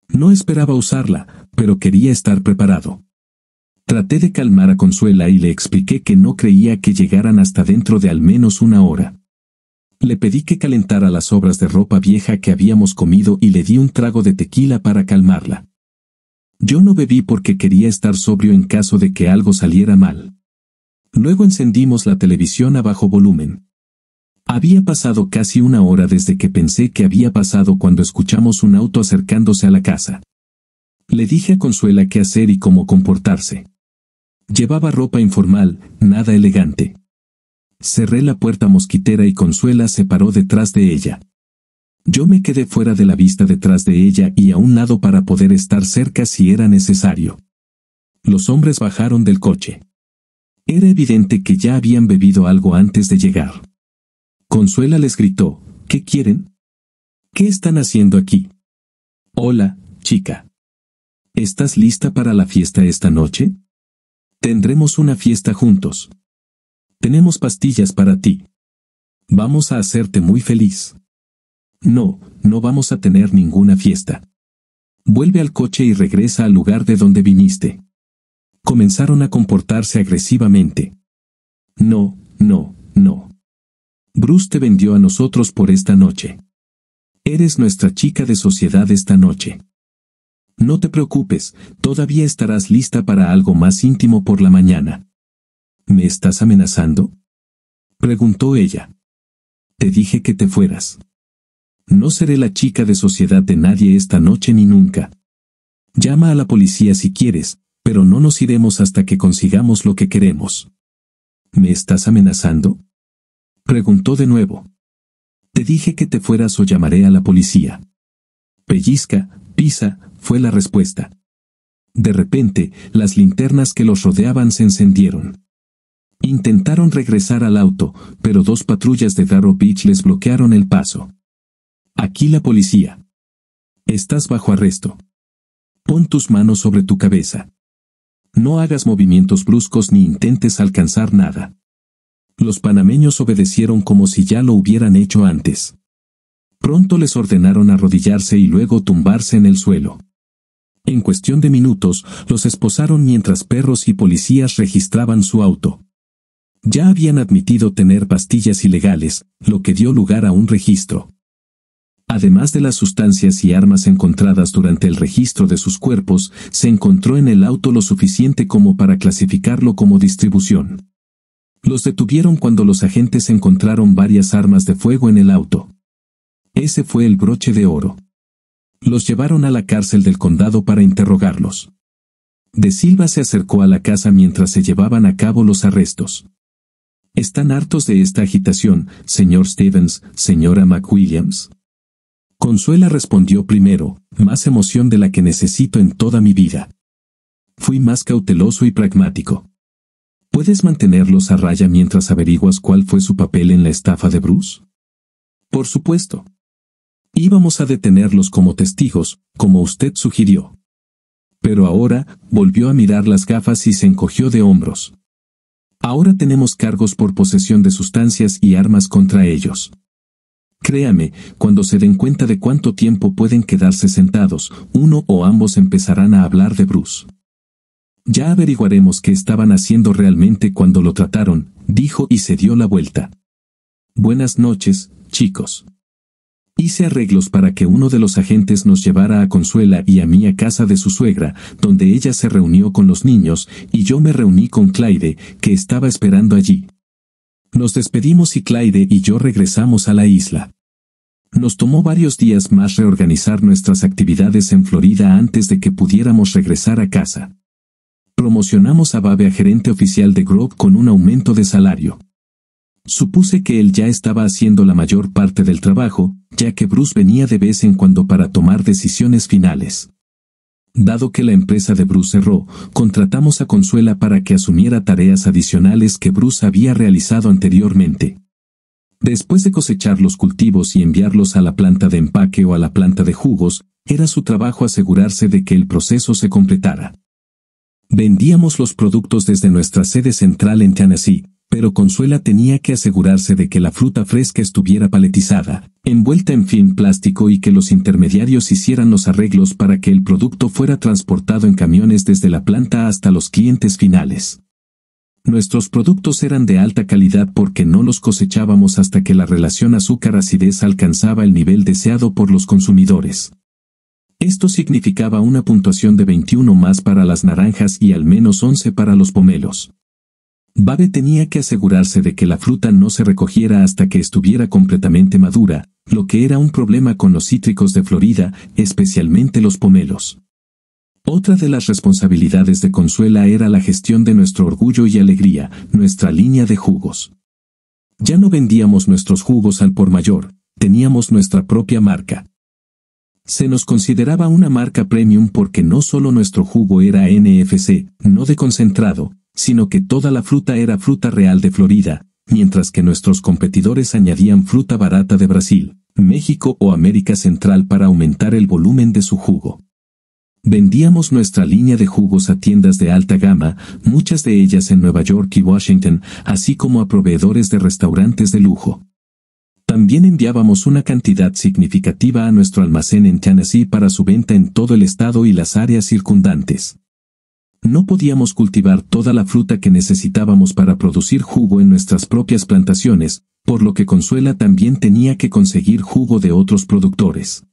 Speaker 2: No esperaba usarla, pero quería estar preparado. Traté de calmar a Consuela y le expliqué que no creía que llegaran hasta dentro de al menos una hora. Le pedí que calentara las sobras de ropa vieja que habíamos comido y le di un trago de tequila para calmarla. Yo no bebí porque quería estar sobrio en caso de que algo saliera mal. Luego encendimos la televisión a bajo volumen. Había pasado casi una hora desde que pensé que había pasado cuando escuchamos un auto acercándose a la casa. Le dije a Consuela qué hacer y cómo comportarse. Llevaba ropa informal, nada elegante. Cerré la puerta mosquitera y Consuela se paró detrás de ella. Yo me quedé fuera de la vista detrás de ella y a un lado para poder estar cerca si era necesario. Los hombres bajaron del coche. Era evidente que ya habían bebido algo antes de llegar. Consuela les gritó, ¿qué quieren? ¿Qué están haciendo aquí? Hola, chica. ¿Estás lista para la fiesta esta noche? Tendremos una fiesta juntos. Tenemos pastillas para ti. Vamos a hacerte muy feliz. No, no vamos a tener ninguna fiesta. Vuelve al coche y regresa al lugar de donde viniste. Comenzaron a comportarse agresivamente. No, no, no. Bruce te vendió a nosotros por esta noche. Eres nuestra chica de sociedad esta noche. No te preocupes, todavía estarás lista para algo más íntimo por la mañana. ¿Me estás amenazando?, preguntó ella. Te dije que te fueras. No seré la chica de sociedad de nadie esta noche ni nunca. Llama a la policía si quieres, pero no nos iremos hasta que consigamos lo que queremos. ¿Me estás amenazando?, preguntó de nuevo. Te dije que te fueras o llamaré a la policía. Pellizca, pisa, fue la respuesta. De repente, las linternas que los rodeaban se encendieron. Intentaron regresar al auto, pero 2 patrullas de Darrow Beach les bloquearon el paso. Aquí la policía. Estás bajo arresto. Pon tus manos sobre tu cabeza. No hagas movimientos bruscos ni intentes alcanzar nada. Los panameños obedecieron como si ya lo hubieran hecho antes. Pronto les ordenaron arrodillarse y luego tumbarse en el suelo. En cuestión de minutos, los esposaron mientras perros y policías registraban su auto. Ya habían admitido tener pastillas ilegales, lo que dio lugar a un registro. Además de las sustancias y armas encontradas durante el registro de sus cuerpos, se encontró en el auto lo suficiente como para clasificarlo como distribución. Los detuvieron cuando los agentes encontraron varias armas de fuego en el auto. Ese fue el broche de oro. Los llevaron a la cárcel del condado para interrogarlos. De Silva se acercó a la casa mientras se llevaban a cabo los arrestos. ¿Están hartos de esta agitación, señor Stevens, señora McWilliams? Consuela respondió primero, más emoción de la que necesito en toda mi vida. Fui más cauteloso y pragmático. ¿Puedes mantenerlos a raya mientras averiguas cuál fue su papel en la estafa de Bruce? Por supuesto. Íbamos a detenerlos como testigos, como usted sugirió. Pero ahora, volvió a mirar las gafas y se encogió de hombros. Ahora tenemos cargos por posesión de sustancias y armas contra ellos. Créame, cuando se den cuenta de cuánto tiempo pueden quedarse sentados, uno o ambos empezarán a hablar de Bruce. Ya averiguaremos qué estaban haciendo realmente cuando lo trataron, dijo y se dio la vuelta. Buenas noches, chicos. Hice arreglos para que uno de los agentes nos llevara a Consuela y a mí a casa de su suegra, donde ella se reunió con los niños, y yo me reuní con Clyde, que estaba esperando allí. Nos despedimos y Clyde y yo regresamos a la isla. Nos tomó varios días más reorganizar nuestras actividades en Florida antes de que pudiéramos regresar a casa. Promocionamos a Babe a gerente oficial de Grove con un aumento de salario. Supuse que él ya estaba haciendo la mayor parte del trabajo, ya que Bruce venía de vez en cuando para tomar decisiones finales. Dado que la empresa de Bruce cerró, contratamos a Consuela para que asumiera tareas adicionales que Bruce había realizado anteriormente. Después de cosechar los cultivos y enviarlos a la planta de empaque o a la planta de jugos, era su trabajo asegurarse de que el proceso se completara. Vendíamos los productos desde nuestra sede central en Tennessee, pero Consuela tenía que asegurarse de que la fruta fresca estuviera paletizada, envuelta en film plástico y que los intermediarios hicieran los arreglos para que el producto fuera transportado en camiones desde la planta hasta los clientes finales. Nuestros productos eran de alta calidad porque no los cosechábamos hasta que la relación azúcar-acidez alcanzaba el nivel deseado por los consumidores. Esto significaba una puntuación de 21 más para las naranjas y al menos 11 para los pomelos. Babe tenía que asegurarse de que la fruta no se recogiera hasta que estuviera completamente madura, lo que era un problema con los cítricos de Florida, especialmente los pomelos. Otra de las responsabilidades de Consuela era la gestión de nuestro orgullo y alegría, nuestra línea de jugos. Ya no vendíamos nuestros jugos al por mayor, teníamos nuestra propia marca. Se nos consideraba una marca premium porque no solo nuestro jugo era NFC, no de concentrado, sino que toda la fruta era fruta real de Florida, mientras que nuestros competidores añadían fruta barata de Brasil, México o América Central para aumentar el volumen de su jugo. Vendíamos nuestra línea de jugos a tiendas de alta gama, muchas de ellas en Nueva York y Washington, así como a proveedores de restaurantes de lujo. También enviábamos una cantidad significativa a nuestro almacén en Tennessee para su venta en todo el estado y las áreas circundantes. No podíamos cultivar toda la fruta que necesitábamos para producir jugo en nuestras propias plantaciones, por lo que Consuela también tenía que conseguir jugo de otros productores.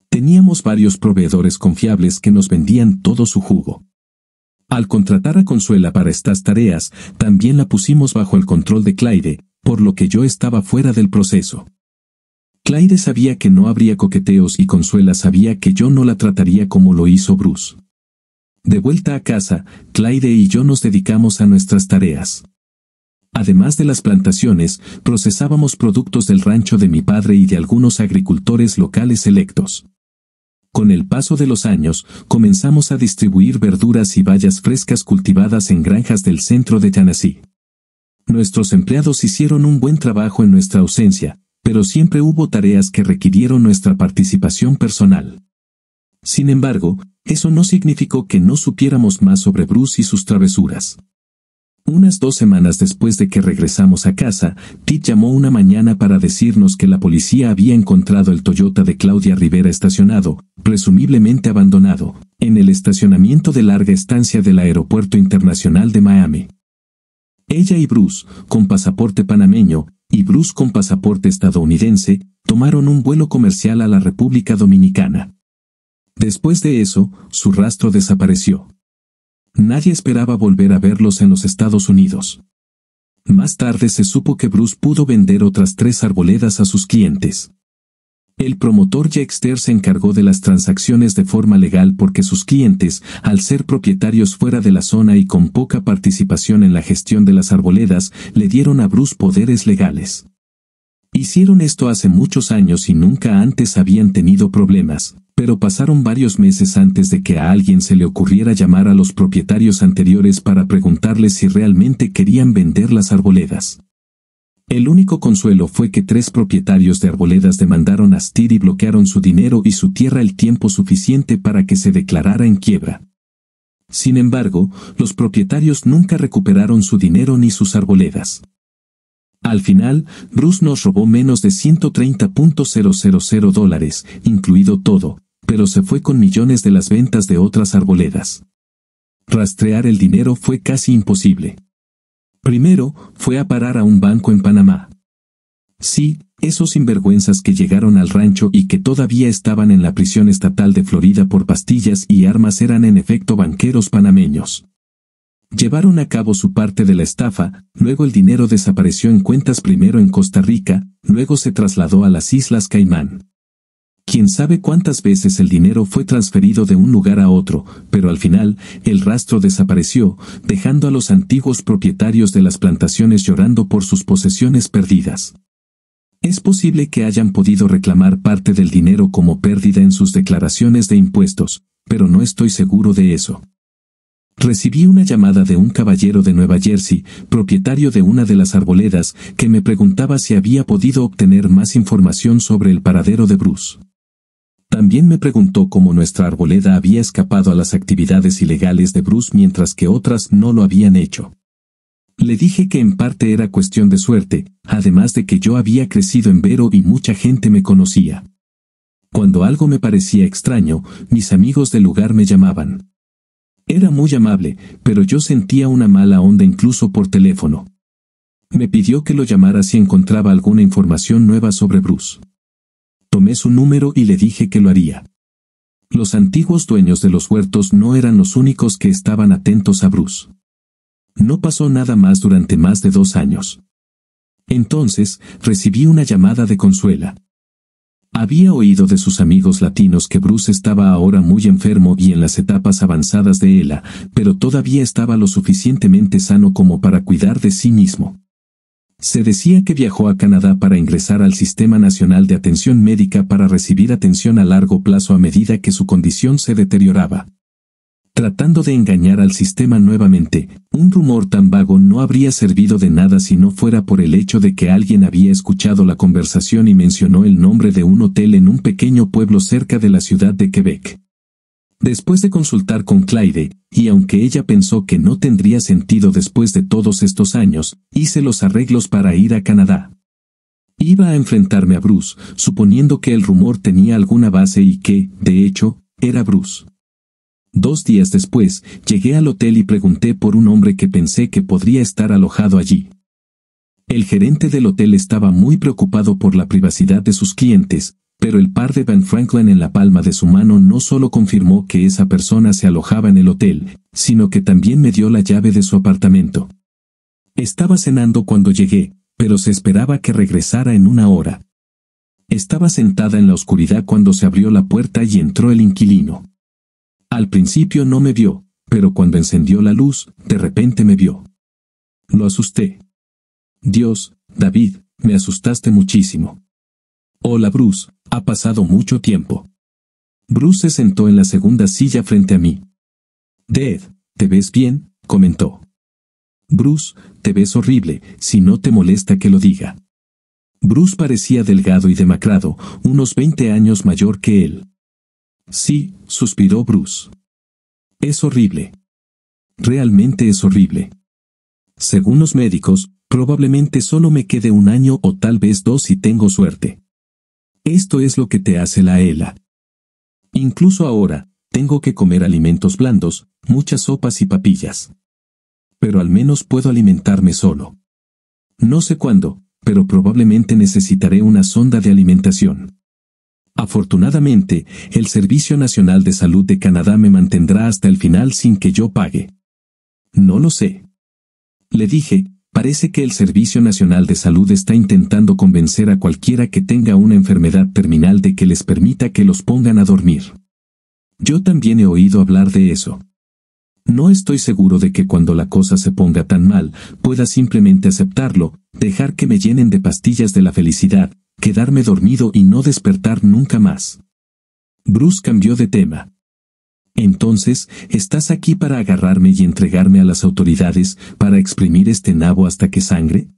Speaker 2: Teníamos varios proveedores confiables que nos vendían todo su jugo. Al contratar a Consuela para estas tareas, también la pusimos bajo el control de Clyde, por lo que yo estaba fuera del proceso. Clyde sabía que no habría coqueteos y Consuela sabía que yo no la trataría como lo hizo Bruce. De vuelta a casa, Clyde y yo nos dedicamos a nuestras tareas. Además de las plantaciones, procesábamos productos del rancho de mi padre y de algunos agricultores locales selectos. Con el paso de los años, comenzamos a distribuir verduras y bayas frescas cultivadas en granjas del centro de Tennessee. Nuestros empleados hicieron un buen trabajo en nuestra ausencia, pero siempre hubo tareas que requirieron nuestra participación personal. Sin embargo, eso no significó que no supiéramos más sobre Bruce y sus travesuras. Unas 2 semanas después de que regresamos a casa, Tit llamó una mañana para decirnos que la policía había encontrado el Toyota de Claudia Rivera estacionado, presumiblemente abandonado, en el estacionamiento de larga estancia del Aeropuerto Internacional de Miami. Ella y Bruce, con pasaporte panameño, y Bruce con pasaporte estadounidense, tomaron un vuelo comercial a la República Dominicana. Después de eso, su rastro desapareció. Nadie esperaba volver a verlos en los Estados Unidos. Más tarde se supo que Bruce pudo vender otras 3 arboledas a sus clientes. El promotor Jexter se encargó de las transacciones de forma legal porque sus clientes, al ser propietarios fuera de la zona y con poca participación en la gestión de las arboledas, le dieron a Bruce poderes legales. Hicieron esto hace muchos años y nunca antes habían tenido problemas, pero pasaron varios meses antes de que a alguien se le ocurriera llamar a los propietarios anteriores para preguntarles si realmente querían vender las arboledas. El único consuelo fue que 3 propietarios de arboledas demandaron a Steer y bloquearon su dinero y su tierra el tiempo suficiente para que se declarara en quiebra. Sin embargo, los propietarios nunca recuperaron su dinero ni sus arboledas. Al final, Bruce nos robó menos de $130,000, incluido todo, pero se fue con millones de las ventas de otras arboledas. Rastrear el dinero fue casi imposible. Primero, fue a parar a un banco en Panamá. Sí, esos sinvergüenzas que llegaron al rancho y que todavía estaban en la prisión estatal de Florida por pastillas y armas eran en efecto banqueros panameños. Llevaron a cabo su parte de la estafa, luego el dinero desapareció en cuentas primero en Costa Rica, luego se trasladó a las Islas Caimán. Quién sabe cuántas veces el dinero fue transferido de un lugar a otro, pero al final, el rastro desapareció, dejando a los antiguos propietarios de las plantaciones llorando por sus posesiones perdidas. Es posible que hayan podido reclamar parte del dinero como pérdida en sus declaraciones de impuestos, pero no estoy seguro de eso. Recibí una llamada de un caballero de Nueva Jersey, propietario de una de las arboledas, que me preguntaba si había podido obtener más información sobre el paradero de Bruce. También me preguntó cómo nuestra arboleda había escapado a las actividades ilegales de Bruce mientras que otras no lo habían hecho. Le dije que en parte era cuestión de suerte, además de que yo había crecido en Vero y mucha gente me conocía. Cuando algo me parecía extraño, mis amigos del lugar me llamaban. Era muy amable, pero yo sentía una mala onda incluso por teléfono. Me pidió que lo llamara si encontraba alguna información nueva sobre Bruce. Tomé su número y le dije que lo haría. Los antiguos dueños de los huertos no eran los únicos que estaban atentos a Bruce. No pasó nada más durante más de 2 años. Entonces, recibí una llamada de Consuela. Había oído de sus amigos latinos que Bruce estaba ahora muy enfermo y en las etapas avanzadas de ELA, pero todavía estaba lo suficientemente sano como para cuidar de sí mismo. Se decía que viajó a Canadá para ingresar al Sistema Nacional de Atención Médica para recibir atención a largo plazo a medida que su condición se deterioraba. Tratando de engañar al sistema nuevamente, un rumor tan vago no habría servido de nada si no fuera por el hecho de que alguien había escuchado la conversación y mencionó el nombre de un hotel en un pequeño pueblo cerca de la ciudad de Quebec. Después de consultar con Clyde, y aunque ella pensó que no tendría sentido después de todos estos años, hice los arreglos para ir a Canadá. Iba a enfrentarme a Bruce, suponiendo que el rumor tenía alguna base y que, de hecho, era Bruce. 2 días después, llegué al hotel y pregunté por un hombre que pensé que podría estar alojado allí. El gerente del hotel estaba muy preocupado por la privacidad de sus clientes, pero el par de Van Franklin en la palma de su mano no solo confirmó que esa persona se alojaba en el hotel, sino que también me dio la llave de su apartamento. Estaba cenando cuando llegué, pero se esperaba que regresara en 1 hora. Estaba sentada en la oscuridad cuando se abrió la puerta y entró el inquilino. Al principio no me vio, pero cuando encendió la luz, de repente me vio. Lo asusté. Dios, David, me asustaste muchísimo. Hola Bruce, ha pasado mucho tiempo. Bruce se sentó en la segunda silla frente a mí. Dad, ¿te ves bien?, comentó. Bruce, te ves horrible, si no te molesta que lo diga. Bruce parecía delgado y demacrado, unos 20 años mayor que él. Sí, suspiró Bruce. Es horrible. Realmente es horrible. Según los médicos, probablemente solo me quede 1 año o tal vez 2 si tengo suerte. Esto es lo que te hace la ELA. Incluso ahora, tengo que comer alimentos blandos, muchas sopas y papillas. Pero al menos puedo alimentarme solo. No sé cuándo, pero probablemente necesitaré una sonda de alimentación. Afortunadamente, el Servicio Nacional de Salud de Canadá me mantendrá hasta el final sin que yo pague. No lo sé. Le dije, parece que el Servicio Nacional de Salud está intentando convencer a cualquiera que tenga una enfermedad terminal de que les permita que los pongan a dormir. Yo también he oído hablar de eso. No estoy seguro de que cuando la cosa se ponga tan mal, pueda simplemente aceptarlo, dejar que me llenen de pastillas de la felicidad, quedarme dormido y no despertar nunca más. Bruce cambió de tema. Entonces, ¿estás aquí para agarrarme y entregarme a las autoridades, para exprimir este nabo hasta que sangre?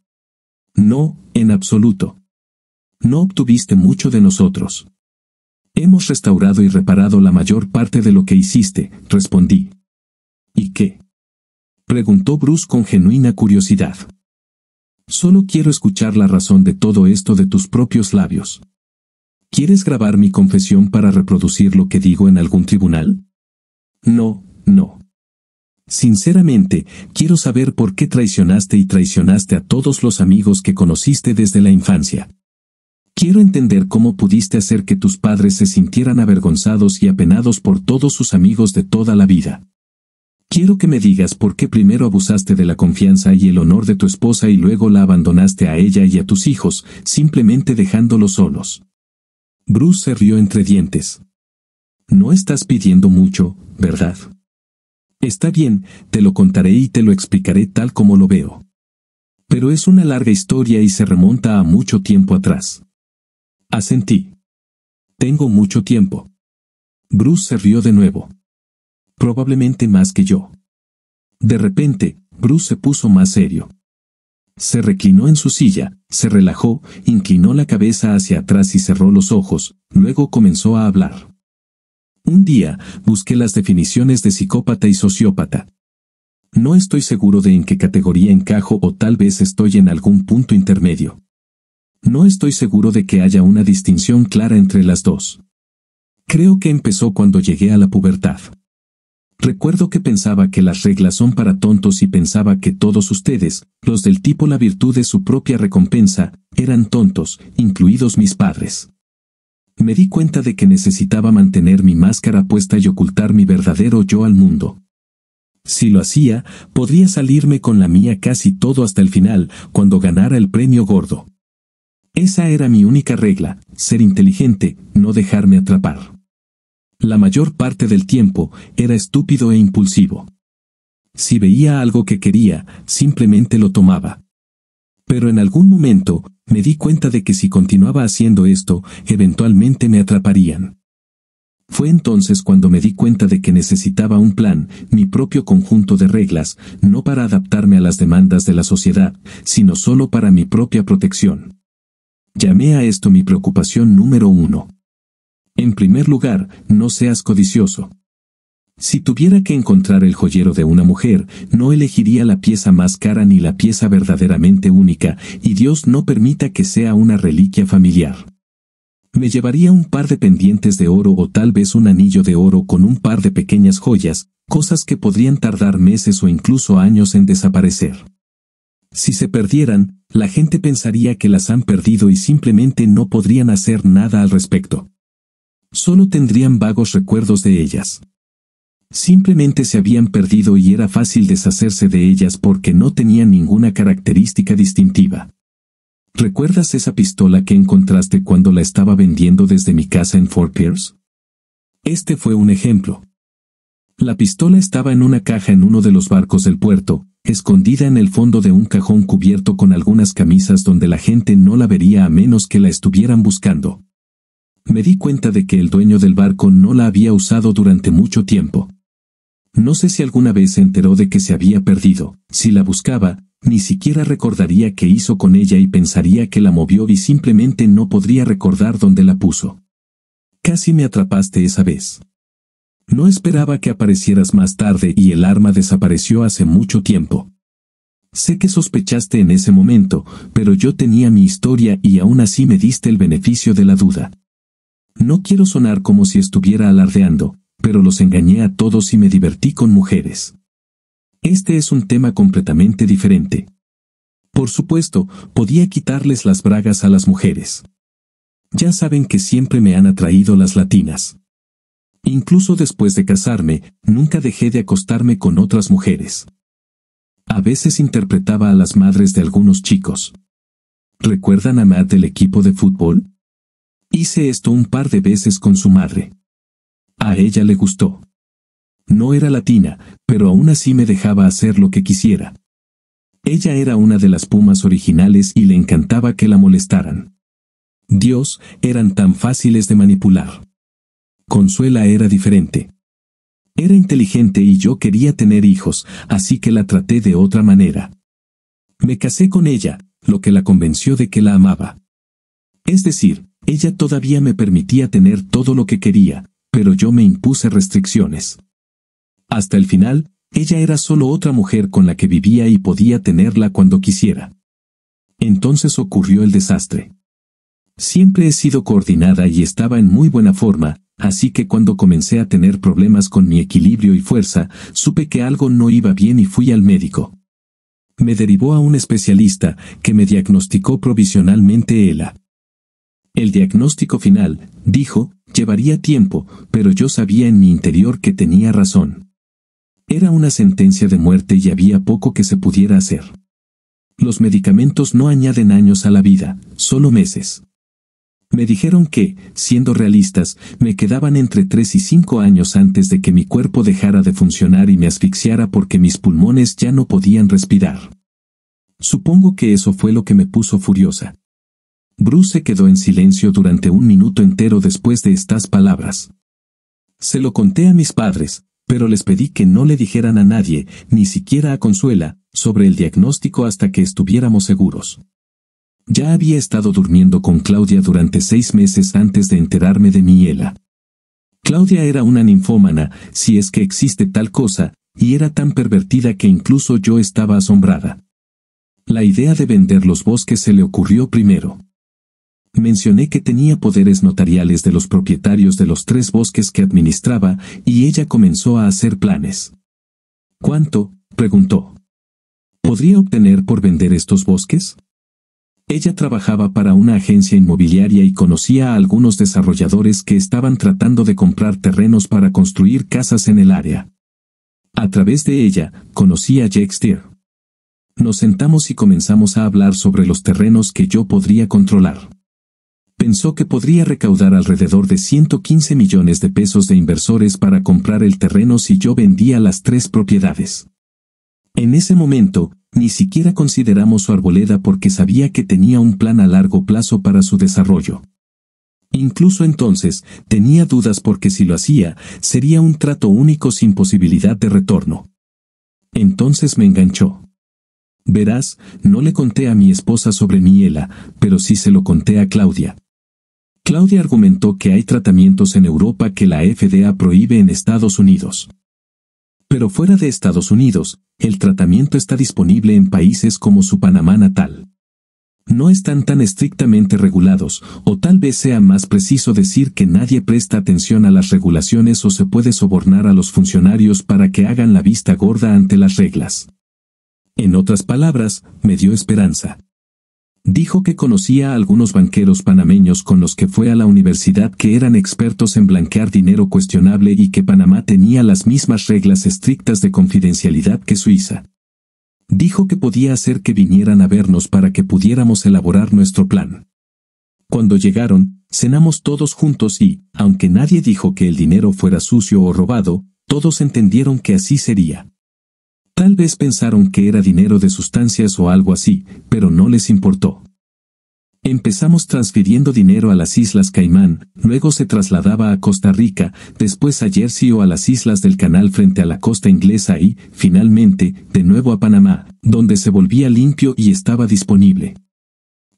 Speaker 2: No, en absoluto. No obtuviste mucho de nosotros. Hemos restaurado y reparado la mayor parte de lo que hiciste, respondí. ¿Y qué?, preguntó Bruce con genuina curiosidad. Solo quiero escuchar la razón de todo esto de tus propios labios. ¿Quieres grabar mi confesión para reproducir lo que digo en algún tribunal? No, no. Sinceramente, quiero saber por qué traicionaste y traicionaste a todos los amigos que conociste desde la infancia. Quiero entender cómo pudiste hacer que tus padres se sintieran avergonzados y apenados por todos sus amigos de toda la vida. Quiero que me digas por qué primero abusaste de la confianza y el honor de tu esposa y luego la abandonaste a ella y a tus hijos, simplemente dejándolos solos. Bruce se rió entre dientes. No estás pidiendo mucho, ¿verdad? Está bien, te lo contaré y te lo explicaré tal como lo veo. Pero es una larga historia y se remonta a mucho tiempo atrás. Asentí. Tengo mucho tiempo. Bruce se rió de nuevo. Probablemente más que yo. De repente, Bruce se puso más serio. Se reclinó en su silla, se relajó, inclinó la cabeza hacia atrás y cerró los ojos, luego comenzó a hablar. Un día, busqué las definiciones de psicópata y sociópata. No estoy seguro de en qué categoría encajo o tal vez estoy en algún punto intermedio. No estoy seguro de que haya una distinción clara entre las dos. Creo que empezó cuando llegué a la pubertad. Recuerdo que pensaba que las reglas son para tontos y pensaba que todos ustedes, los del tipo la virtud es su propia recompensa, eran tontos, incluidos mis padres. Me di cuenta de que necesitaba mantener mi máscara puesta y ocultar mi verdadero yo al mundo. Si lo hacía, podría salirme con la mía casi todo hasta el final, cuando ganara el premio gordo. Esa era mi única regla, ser inteligente, no dejarme atrapar. La mayor parte del tiempo, era estúpido e impulsivo. Si veía algo que quería, simplemente lo tomaba. Pero en algún momento, me di cuenta de que si continuaba haciendo esto, eventualmente me atraparían. Fue entonces cuando me di cuenta de que necesitaba un plan, mi propio conjunto de reglas, no para adaptarme a las demandas de la sociedad, sino solo para mi propia protección. Llamé a esto mi preocupación número 1. En primer lugar, no seas codicioso. Si tuviera que encontrar el joyero de una mujer, no elegiría la pieza más cara ni la pieza verdaderamente única, y Dios no permita que sea una reliquia familiar. Me llevaría un par de pendientes de oro o tal vez un anillo de oro con un par de pequeñas joyas, cosas que podrían tardar meses o incluso años en desaparecer. Si se perdieran, la gente pensaría que las han perdido y simplemente no podrían hacer nada al respecto. Solo tendrían vagos recuerdos de ellas. Simplemente se habían perdido y era fácil deshacerse de ellas porque no tenían ninguna característica distintiva. ¿Recuerdas esa pistola que encontraste cuando la estaba vendiendo desde mi casa en Fort Pierce? Este fue un ejemplo. La pistola estaba en una caja en uno de los barcos del puerto, escondida en el fondo de un cajón cubierto con algunas camisas donde la gente no la vería a menos que la estuvieran buscando. Me di cuenta de que el dueño del barco no la había usado durante mucho tiempo. No sé si alguna vez se enteró de que se había perdido. Si la buscaba, ni siquiera recordaría qué hizo con ella y pensaría que la movió y simplemente no podría recordar dónde la puso. Casi me atrapaste esa vez. No esperaba que aparecieras más tarde y el arma desapareció hace mucho tiempo. Sé que sospechaste en ese momento, pero yo tenía mi historia y aún así me diste el beneficio de la duda. No quiero sonar como si estuviera alardeando, pero los engañé a todos y me divertí con mujeres. Este es un tema completamente diferente. Por supuesto, podía quitarles las bragas a las mujeres. Ya saben que siempre me han atraído las latinas. Incluso después de casarme, nunca dejé de acostarme con otras mujeres. A veces interpretaba a las madres de algunos chicos. ¿Recuerdan a Matt del equipo de fútbol? Hice esto un par de veces con su madre. A ella le gustó. No era latina, pero aún así me dejaba hacer lo que quisiera. Ella era una de las pumas originales y le encantaba que la molestaran. Dios, eran tan fáciles de manipular. Consuela era diferente. Era inteligente y yo quería tener hijos, así que la traté de otra manera. Me casé con ella, lo que la convenció de que la amaba. Es decir, ella todavía me permitía tener todo lo que quería, pero yo me impuse restricciones. Hasta el final, ella era solo otra mujer con la que vivía y podía tenerla cuando quisiera. Entonces ocurrió el desastre. Siempre he sido coordinada y estaba en muy buena forma, así que cuando comencé a tener problemas con mi equilibrio y fuerza, supe que algo no iba bien y fui al médico. Me derivó a un especialista, que me diagnosticó provisionalmente ELA. El diagnóstico final, dijo, llevaría tiempo, pero yo sabía en mi interior que tenía razón. Era una sentencia de muerte y había poco que se pudiera hacer. Los medicamentos no añaden años a la vida, solo meses. Me dijeron que, siendo realistas, me quedaban entre 3 y 5 años antes de que mi cuerpo dejara de funcionar y me asfixiara porque mis pulmones ya no podían respirar. Supongo que eso fue lo que me puso furiosa. Bruce se quedó en silencio durante un minuto entero después de estas palabras. Se lo conté a mis padres, Pero les pedí que no le dijeran a nadie, ni siquiera a Consuela, sobre el diagnóstico hasta que estuviéramos seguros. Ya había estado durmiendo con Claudia durante 6 meses antes de enterarme de Miela. Claudia era una ninfómana, si es que existe tal cosa, y era tan pervertida que incluso yo estaba asombrada. La idea de vender los bosques se le ocurrió primero. Mencioné que tenía poderes notariales de los propietarios de los 3 bosques que administraba, y ella comenzó a hacer planes. ¿Cuánto?, preguntó. ¿Podría obtener por vender estos bosques? Ella trabajaba para una agencia inmobiliaria y conocía a algunos desarrolladores que estaban tratando de comprar terrenos para construir casas en el área. A través de ella, conocí a Jake Steer. Nos sentamos y comenzamos a hablar sobre los terrenos que yo podría controlar. Pensó que podría recaudar alrededor de 115 millones de pesos de inversores para comprar el terreno si yo vendía las 3 propiedades. En ese momento, ni siquiera consideramos su arboleda porque sabía que tenía un plan a largo plazo para su desarrollo. Incluso entonces, tenía dudas porque si lo hacía, sería un trato único sin posibilidad de retorno. Entonces me enganchó. Verás, no le conté a mi esposa sobre Miela, pero sí se lo conté a Claudia. Claudia argumentó que hay tratamientos en Europa que la FDA prohíbe en Estados Unidos. Pero fuera de Estados Unidos, el tratamiento está disponible en países como su Panamá natal. No están tan estrictamente regulados, o tal vez sea más preciso decir que nadie presta atención a las regulaciones o se puede sobornar a los funcionarios para que hagan la vista gorda ante las reglas. En otras palabras, me dio esperanza. Dijo que conocía a algunos banqueros panameños con los que fue a la universidad que eran expertos en blanquear dinero cuestionable y que Panamá tenía las mismas reglas estrictas de confidencialidad que Suiza. Dijo que podía hacer que vinieran a vernos para que pudiéramos elaborar nuestro plan. Cuando llegaron, cenamos todos juntos y, aunque nadie dijo que el dinero fuera sucio o robado, todos entendieron que así sería. Tal vez pensaron que era dinero de sustancias o algo así, pero no les importó. Empezamos transfiriendo dinero a las Islas Caimán, luego se trasladaba a Costa Rica, después a Jersey o a las islas del canal frente a la costa inglesa y, finalmente, de nuevo a Panamá, donde se volvía limpio y estaba disponible.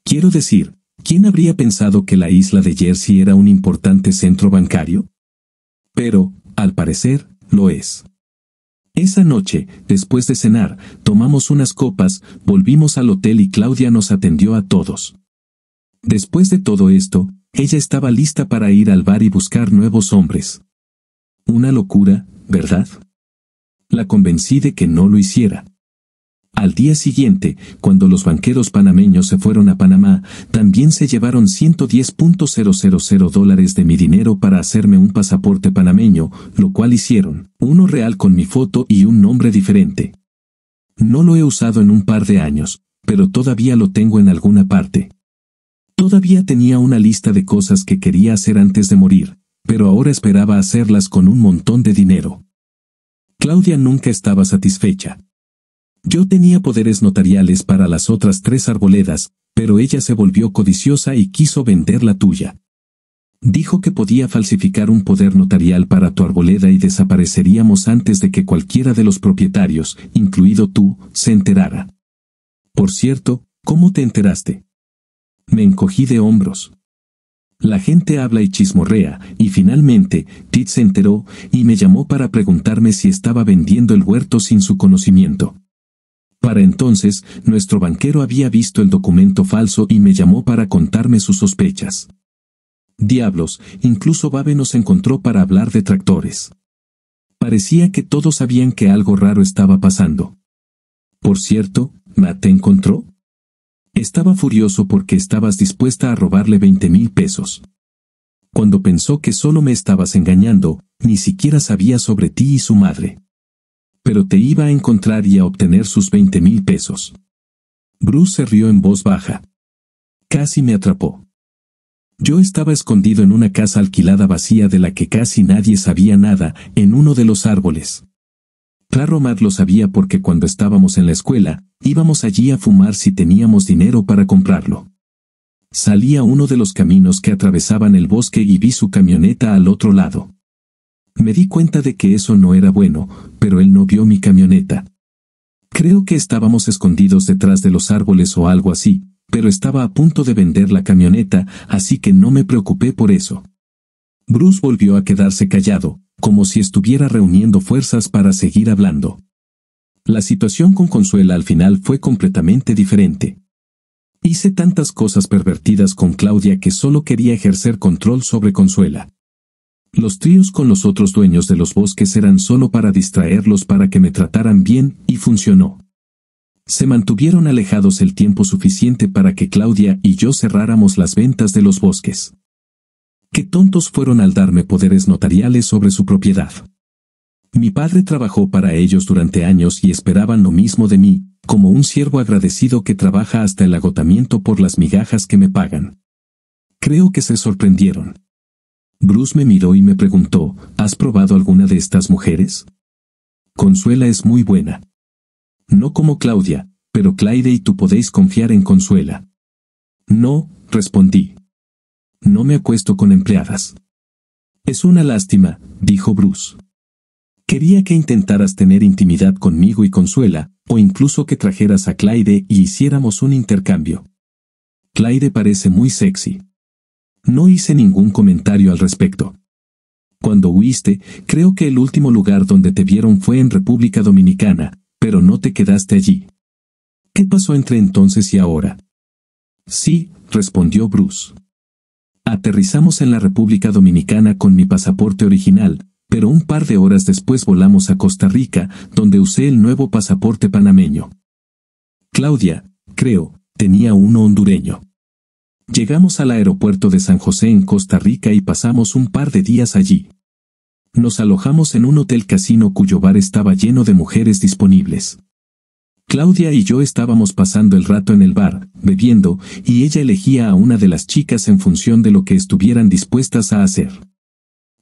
Speaker 2: Quiero decir, ¿quién habría pensado que la isla de Jersey era un importante centro bancario? Pero, al parecer, lo es. Esa noche, después de cenar, tomamos unas copas, volvimos al hotel y Claudia nos atendió a todos. Después de todo esto, ella estaba lista para ir al bar y buscar nuevos hombres. Una locura, ¿verdad? La convencí de que no lo hiciera. Al día siguiente, cuando los banqueros panameños se fueron a Panamá, también se llevaron $110,000 de mi dinero para hacerme un pasaporte panameño, lo cual hicieron, uno real con mi foto y un nombre diferente. No lo he usado en un par de años, pero todavía lo tengo en alguna parte. Todavía tenía una lista de cosas que quería hacer antes de morir, pero ahora esperaba hacerlas con un montón de dinero. Claudia nunca estaba satisfecha. Yo tenía poderes notariales para las otras 3 arboledas, pero ella se volvió codiciosa y quiso vender la tuya. Dijo que podía falsificar un poder notarial para tu arboleda y desapareceríamos antes de que cualquiera de los propietarios, incluido tú, se enterara. Por cierto, ¿cómo te enteraste? Me encogí de hombros. La gente habla y chismorrea, y finalmente, Tit se enteró, y me llamó para preguntarme si estaba vendiendo el huerto sin su conocimiento. Para entonces, nuestro banquero había visto el documento falso y me llamó para contarme sus sospechas. Diablos, incluso Babe nos encontró para hablar de tractores. Parecía que todos sabían que algo raro estaba pasando. Por cierto, ¿Matt te encontró? Estaba furioso porque estabas dispuesta a robarle 20,000 pesos. Cuando pensó que solo me estabas engañando, ni siquiera sabía sobre ti y su madre. Pero te iba a encontrar y a obtener sus 20,000 pesos. Bruce se rió en voz baja. Casi me atrapó. Yo estaba escondido en una casa alquilada vacía de la que casi nadie sabía nada, en uno de los árboles. Claro, Matt lo sabía porque cuando estábamos en la escuela, íbamos allí a fumar si teníamos dinero para comprarlo. Salí a uno de los caminos que atravesaban el bosque y vi su camioneta al otro lado. Me di cuenta de que eso no era bueno, pero él no vio mi camioneta. Creo que estábamos escondidos detrás de los árboles o algo así, pero estaba a punto de vender la camioneta, así que no me preocupé por eso. Bruce volvió a quedarse callado, como si estuviera reuniendo fuerzas para seguir hablando. La situación con Consuela al final fue completamente diferente. Hice tantas cosas pervertidas con Claudia que solo quería ejercer control sobre Consuela. Los tríos con los otros dueños de los bosques eran solo para distraerlos para que me trataran bien, y funcionó. Se mantuvieron alejados el tiempo suficiente para que Claudia y yo cerráramos las ventas de los bosques. Qué tontos fueron al darme poderes notariales sobre su propiedad. Mi padre trabajó para ellos durante años y esperaban lo mismo de mí, como un siervo agradecido que trabaja hasta el agotamiento por las migajas que me pagan. Creo que se sorprendieron. Bruce me miró y me preguntó, ¿has probado alguna de estas mujeres? Consuela es muy buena. No como Claudia, pero Clyde y tú podéis confiar en Consuela. No, respondí. No me acuesto con empleadas. Es una lástima, dijo Bruce. Quería que intentaras tener intimidad conmigo y Consuela, o incluso que trajeras a Clyde y hiciéramos un intercambio. Clyde parece muy sexy. No hice ningún comentario al respecto. Cuando huiste, creo que el último lugar donde te vieron fue en República Dominicana, pero no te quedaste allí. ¿Qué pasó entre entonces y ahora? Sí, respondió Bruce. Aterrizamos en la República Dominicana con mi pasaporte original, pero un par de horas después volamos a Costa Rica, donde usé el nuevo pasaporte panameño. Claudia, creo, tenía uno hondureño. Llegamos al aeropuerto de San José en Costa Rica y pasamos un par de días allí. Nos alojamos en un hotel casino cuyo bar estaba lleno de mujeres disponibles. Claudia y yo estábamos pasando el rato en el bar, bebiendo, y ella elegía a una de las chicas en función de lo que estuvieran dispuestas a hacer.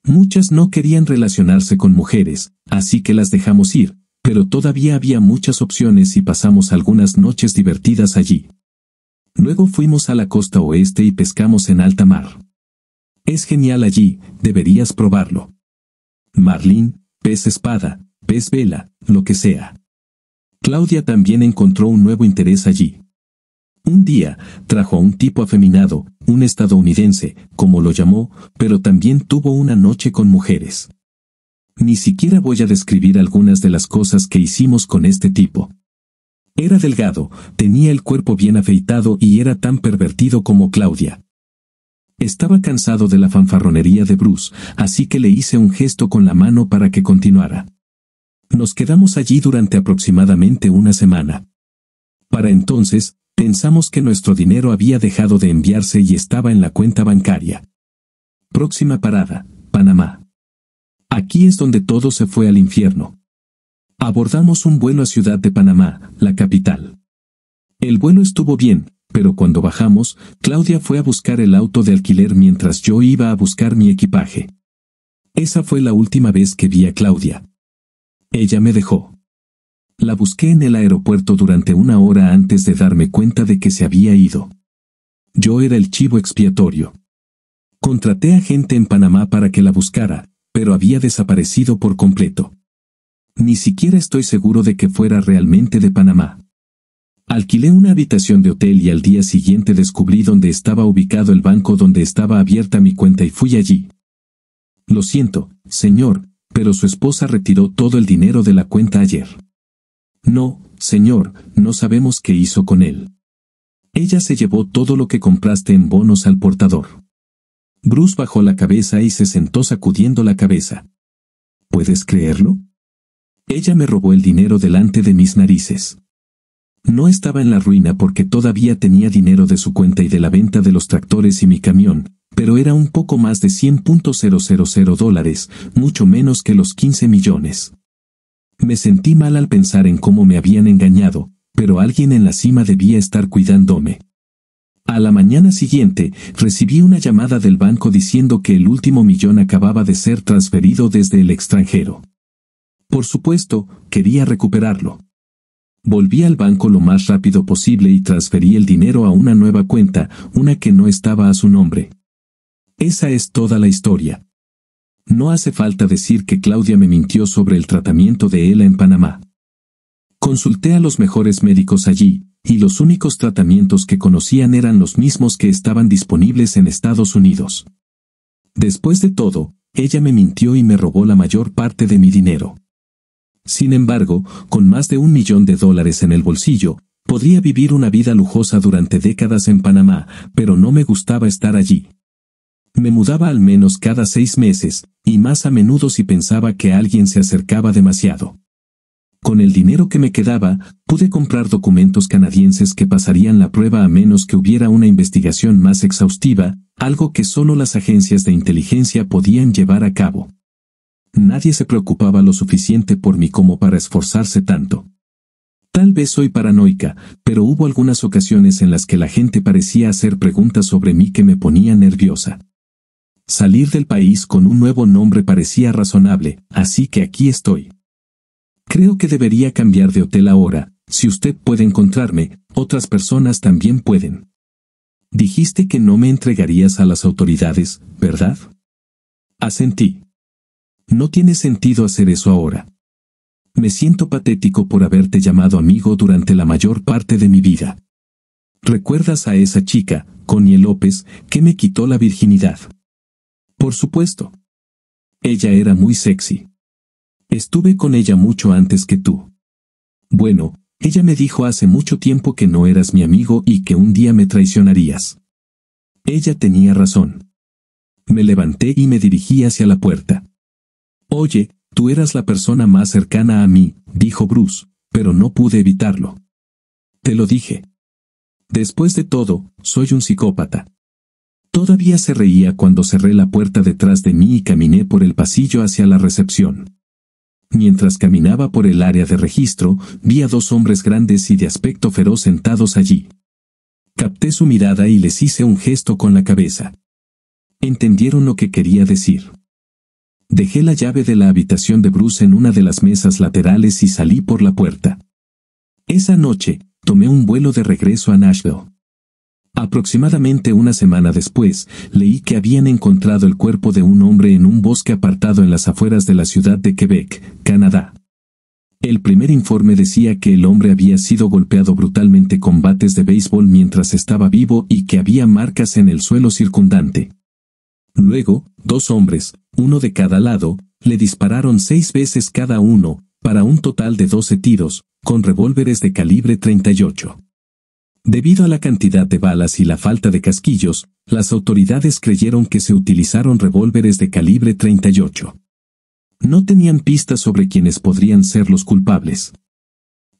Speaker 2: Muchas no querían relacionarse con mujeres, así que las dejamos ir, pero todavía había muchas opciones y pasamos algunas noches divertidas allí. Luego fuimos a la costa oeste y pescamos en alta mar. Es genial allí, deberías probarlo. Marlín, pez espada, pez vela, lo que sea. Claudia también encontró un nuevo interés allí. Un día, trajo a un tipo afeminado, un estadounidense, como lo llamó, pero también tuvo una noche con mujeres. Ni siquiera voy a describir algunas de las cosas que hicimos con este tipo. Era delgado, tenía el cuerpo bien afeitado y era tan pervertido como Claudia. Estaba cansado de la fanfarronería de Bruce, así que le hice un gesto con la mano para que continuara. Nos quedamos allí durante aproximadamente una semana. Para entonces, pensamos que nuestro dinero había dejado de enviarse y estaba en la cuenta bancaria. Próxima parada, Panamá. Aquí es donde todo se fue al infierno. Abordamos un vuelo a Ciudad de Panamá, la capital. El vuelo estuvo bien, pero cuando bajamos, Claudia fue a buscar el auto de alquiler mientras yo iba a buscar mi equipaje. Esa fue la última vez que vi a Claudia. Ella me dejó. La busqué en el aeropuerto durante una hora antes de darme cuenta de que se había ido. Yo era el chivo expiatorio. Contraté a gente en Panamá para que la buscara, pero había desaparecido por completo. Ni siquiera estoy seguro de que fuera realmente de Panamá. Alquilé una habitación de hotel y al día siguiente descubrí dónde estaba ubicado el banco donde estaba abierta mi cuenta y fui allí. Lo siento, señor, pero su esposa retiró todo el dinero de la cuenta ayer. No, señor, no sabemos qué hizo con él. Ella se llevó todo lo que compraste en bonos al portador. Bruce bajó la cabeza y se sentó sacudiendo la cabeza. ¿Puedes creerlo? Ella me robó el dinero delante de mis narices. No estaba en la ruina porque todavía tenía dinero de su cuenta y de la venta de los tractores y mi camión, pero era un poco más de $100,000, mucho menos que los 15 millones. Me sentí mal al pensar en cómo me habían engañado, pero alguien en la cima debía estar cuidándome. A la mañana siguiente, recibí una llamada del banco diciendo que el último millón acababa de ser transferido desde el extranjero. Por supuesto, quería recuperarlo. Volví al banco lo más rápido posible y transferí el dinero a una nueva cuenta, una que no estaba a su nombre. Esa es toda la historia. No hace falta decir que Claudia me mintió sobre el tratamiento de Ela en Panamá. Consulté a los mejores médicos allí, y los únicos tratamientos que conocían eran los mismos que estaban disponibles en Estados Unidos. Después de todo, ella me mintió y me robó la mayor parte de mi dinero. Sin embargo, con más de $1 millón en el bolsillo, podría vivir una vida lujosa durante décadas en Panamá, pero no me gustaba estar allí. Me mudaba al menos cada 6 meses, y más a menudo si pensaba que alguien se acercaba demasiado. Con el dinero que me quedaba, pude comprar documentos canadienses que pasarían la prueba a menos que hubiera una investigación más exhaustiva, algo que solo las agencias de inteligencia podían llevar a cabo. Nadie se preocupaba lo suficiente por mí como para esforzarse tanto. Tal vez soy paranoica, pero hubo algunas ocasiones en las que la gente parecía hacer preguntas sobre mí que me ponían nerviosa. Salir del país con un nuevo nombre parecía razonable, así que aquí estoy. Creo que debería cambiar de hotel ahora. Si usted puede encontrarme, otras personas también pueden. Dijiste que no me entregarías a las autoridades, ¿verdad? Asentí. No tiene sentido hacer eso ahora. Me siento patético por haberte llamado amigo durante la mayor parte de mi vida. ¿Recuerdas a esa chica, Connie López, que me quitó la virginidad? Por supuesto. Ella era muy sexy. Estuve con ella mucho antes que tú. Bueno, ella me dijo hace mucho tiempo que no eras mi amigo y que un día me traicionarías. Ella tenía razón. Me levanté y me dirigí hacia la puerta. Oye, tú eras la persona más cercana a mí, dijo Bruce, pero no pude evitarlo. Te lo dije. Después de todo, soy un psicópata. Todavía se reía cuando cerré la puerta detrás de mí y caminé por el pasillo hacia la recepción. Mientras caminaba por el área de registro, vi a 2 hombres grandes y de aspecto feroz sentados allí. Capté su mirada y les hice un gesto con la cabeza. Entendieron lo que quería decir. Dejé la llave de la habitación de Bruce en una de las mesas laterales y salí por la puerta. Esa noche, tomé un vuelo de regreso a Nashville. Aproximadamente una semana después, leí que habían encontrado el cuerpo de un hombre en un bosque apartado en las afueras de la ciudad de Quebec, Canadá. El primer informe decía que el hombre había sido golpeado brutalmente con bates de béisbol mientras estaba vivo y que había marcas en el suelo circundante. Luego, 2 hombres, uno de cada lado, le dispararon 6 veces cada uno, para un total de 12 tiros, con revólveres de calibre 38. Debido a la cantidad de balas y la falta de casquillos, las autoridades creyeron que se utilizaron revólveres de calibre 38. No tenían pistas sobre quiénes podrían ser los culpables.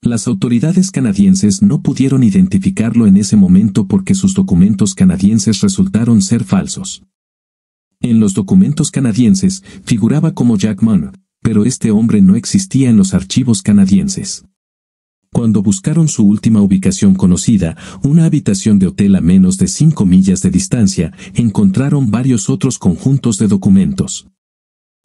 Speaker 2: Las autoridades canadienses no pudieron identificarlo en ese momento porque sus documentos canadienses resultaron ser falsos. En los documentos canadienses figuraba como Jack Munn, pero este hombre no existía en los archivos canadienses. Cuando buscaron su última ubicación conocida, una habitación de hotel a menos de 5 millas de distancia, encontraron varios otros conjuntos de documentos.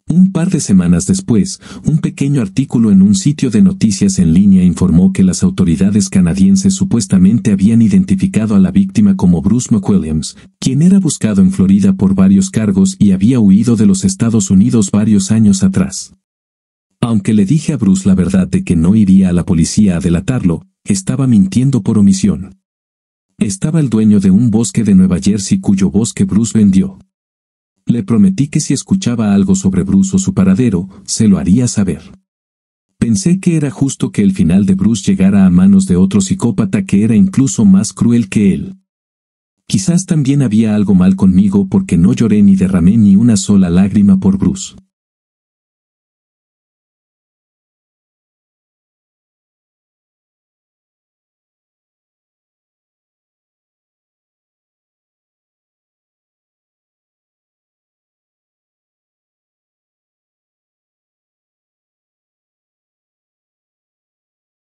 Speaker 2: Un par de semanas después, un pequeño artículo en un sitio de noticias en línea informó que las autoridades canadienses supuestamente habían identificado a la víctima como Bruce McWilliams, quien era buscado en Florida por varios cargos y había huido de los Estados Unidos varios años atrás. Aunque le dije a Bruce la verdad de que no iría a la policía a delatarlo, estaba mintiendo por omisión. Estaba el dueño de un bosque de Nueva Jersey cuyo bosque Bruce vendió. Le prometí que si escuchaba algo sobre Bruce o su paradero, se lo haría saber. Pensé que era justo que el final de Bruce llegara a manos de otro psicópata que era incluso más cruel que él. Quizás también había algo mal conmigo porque no lloré ni derramé ni una sola lágrima por Bruce.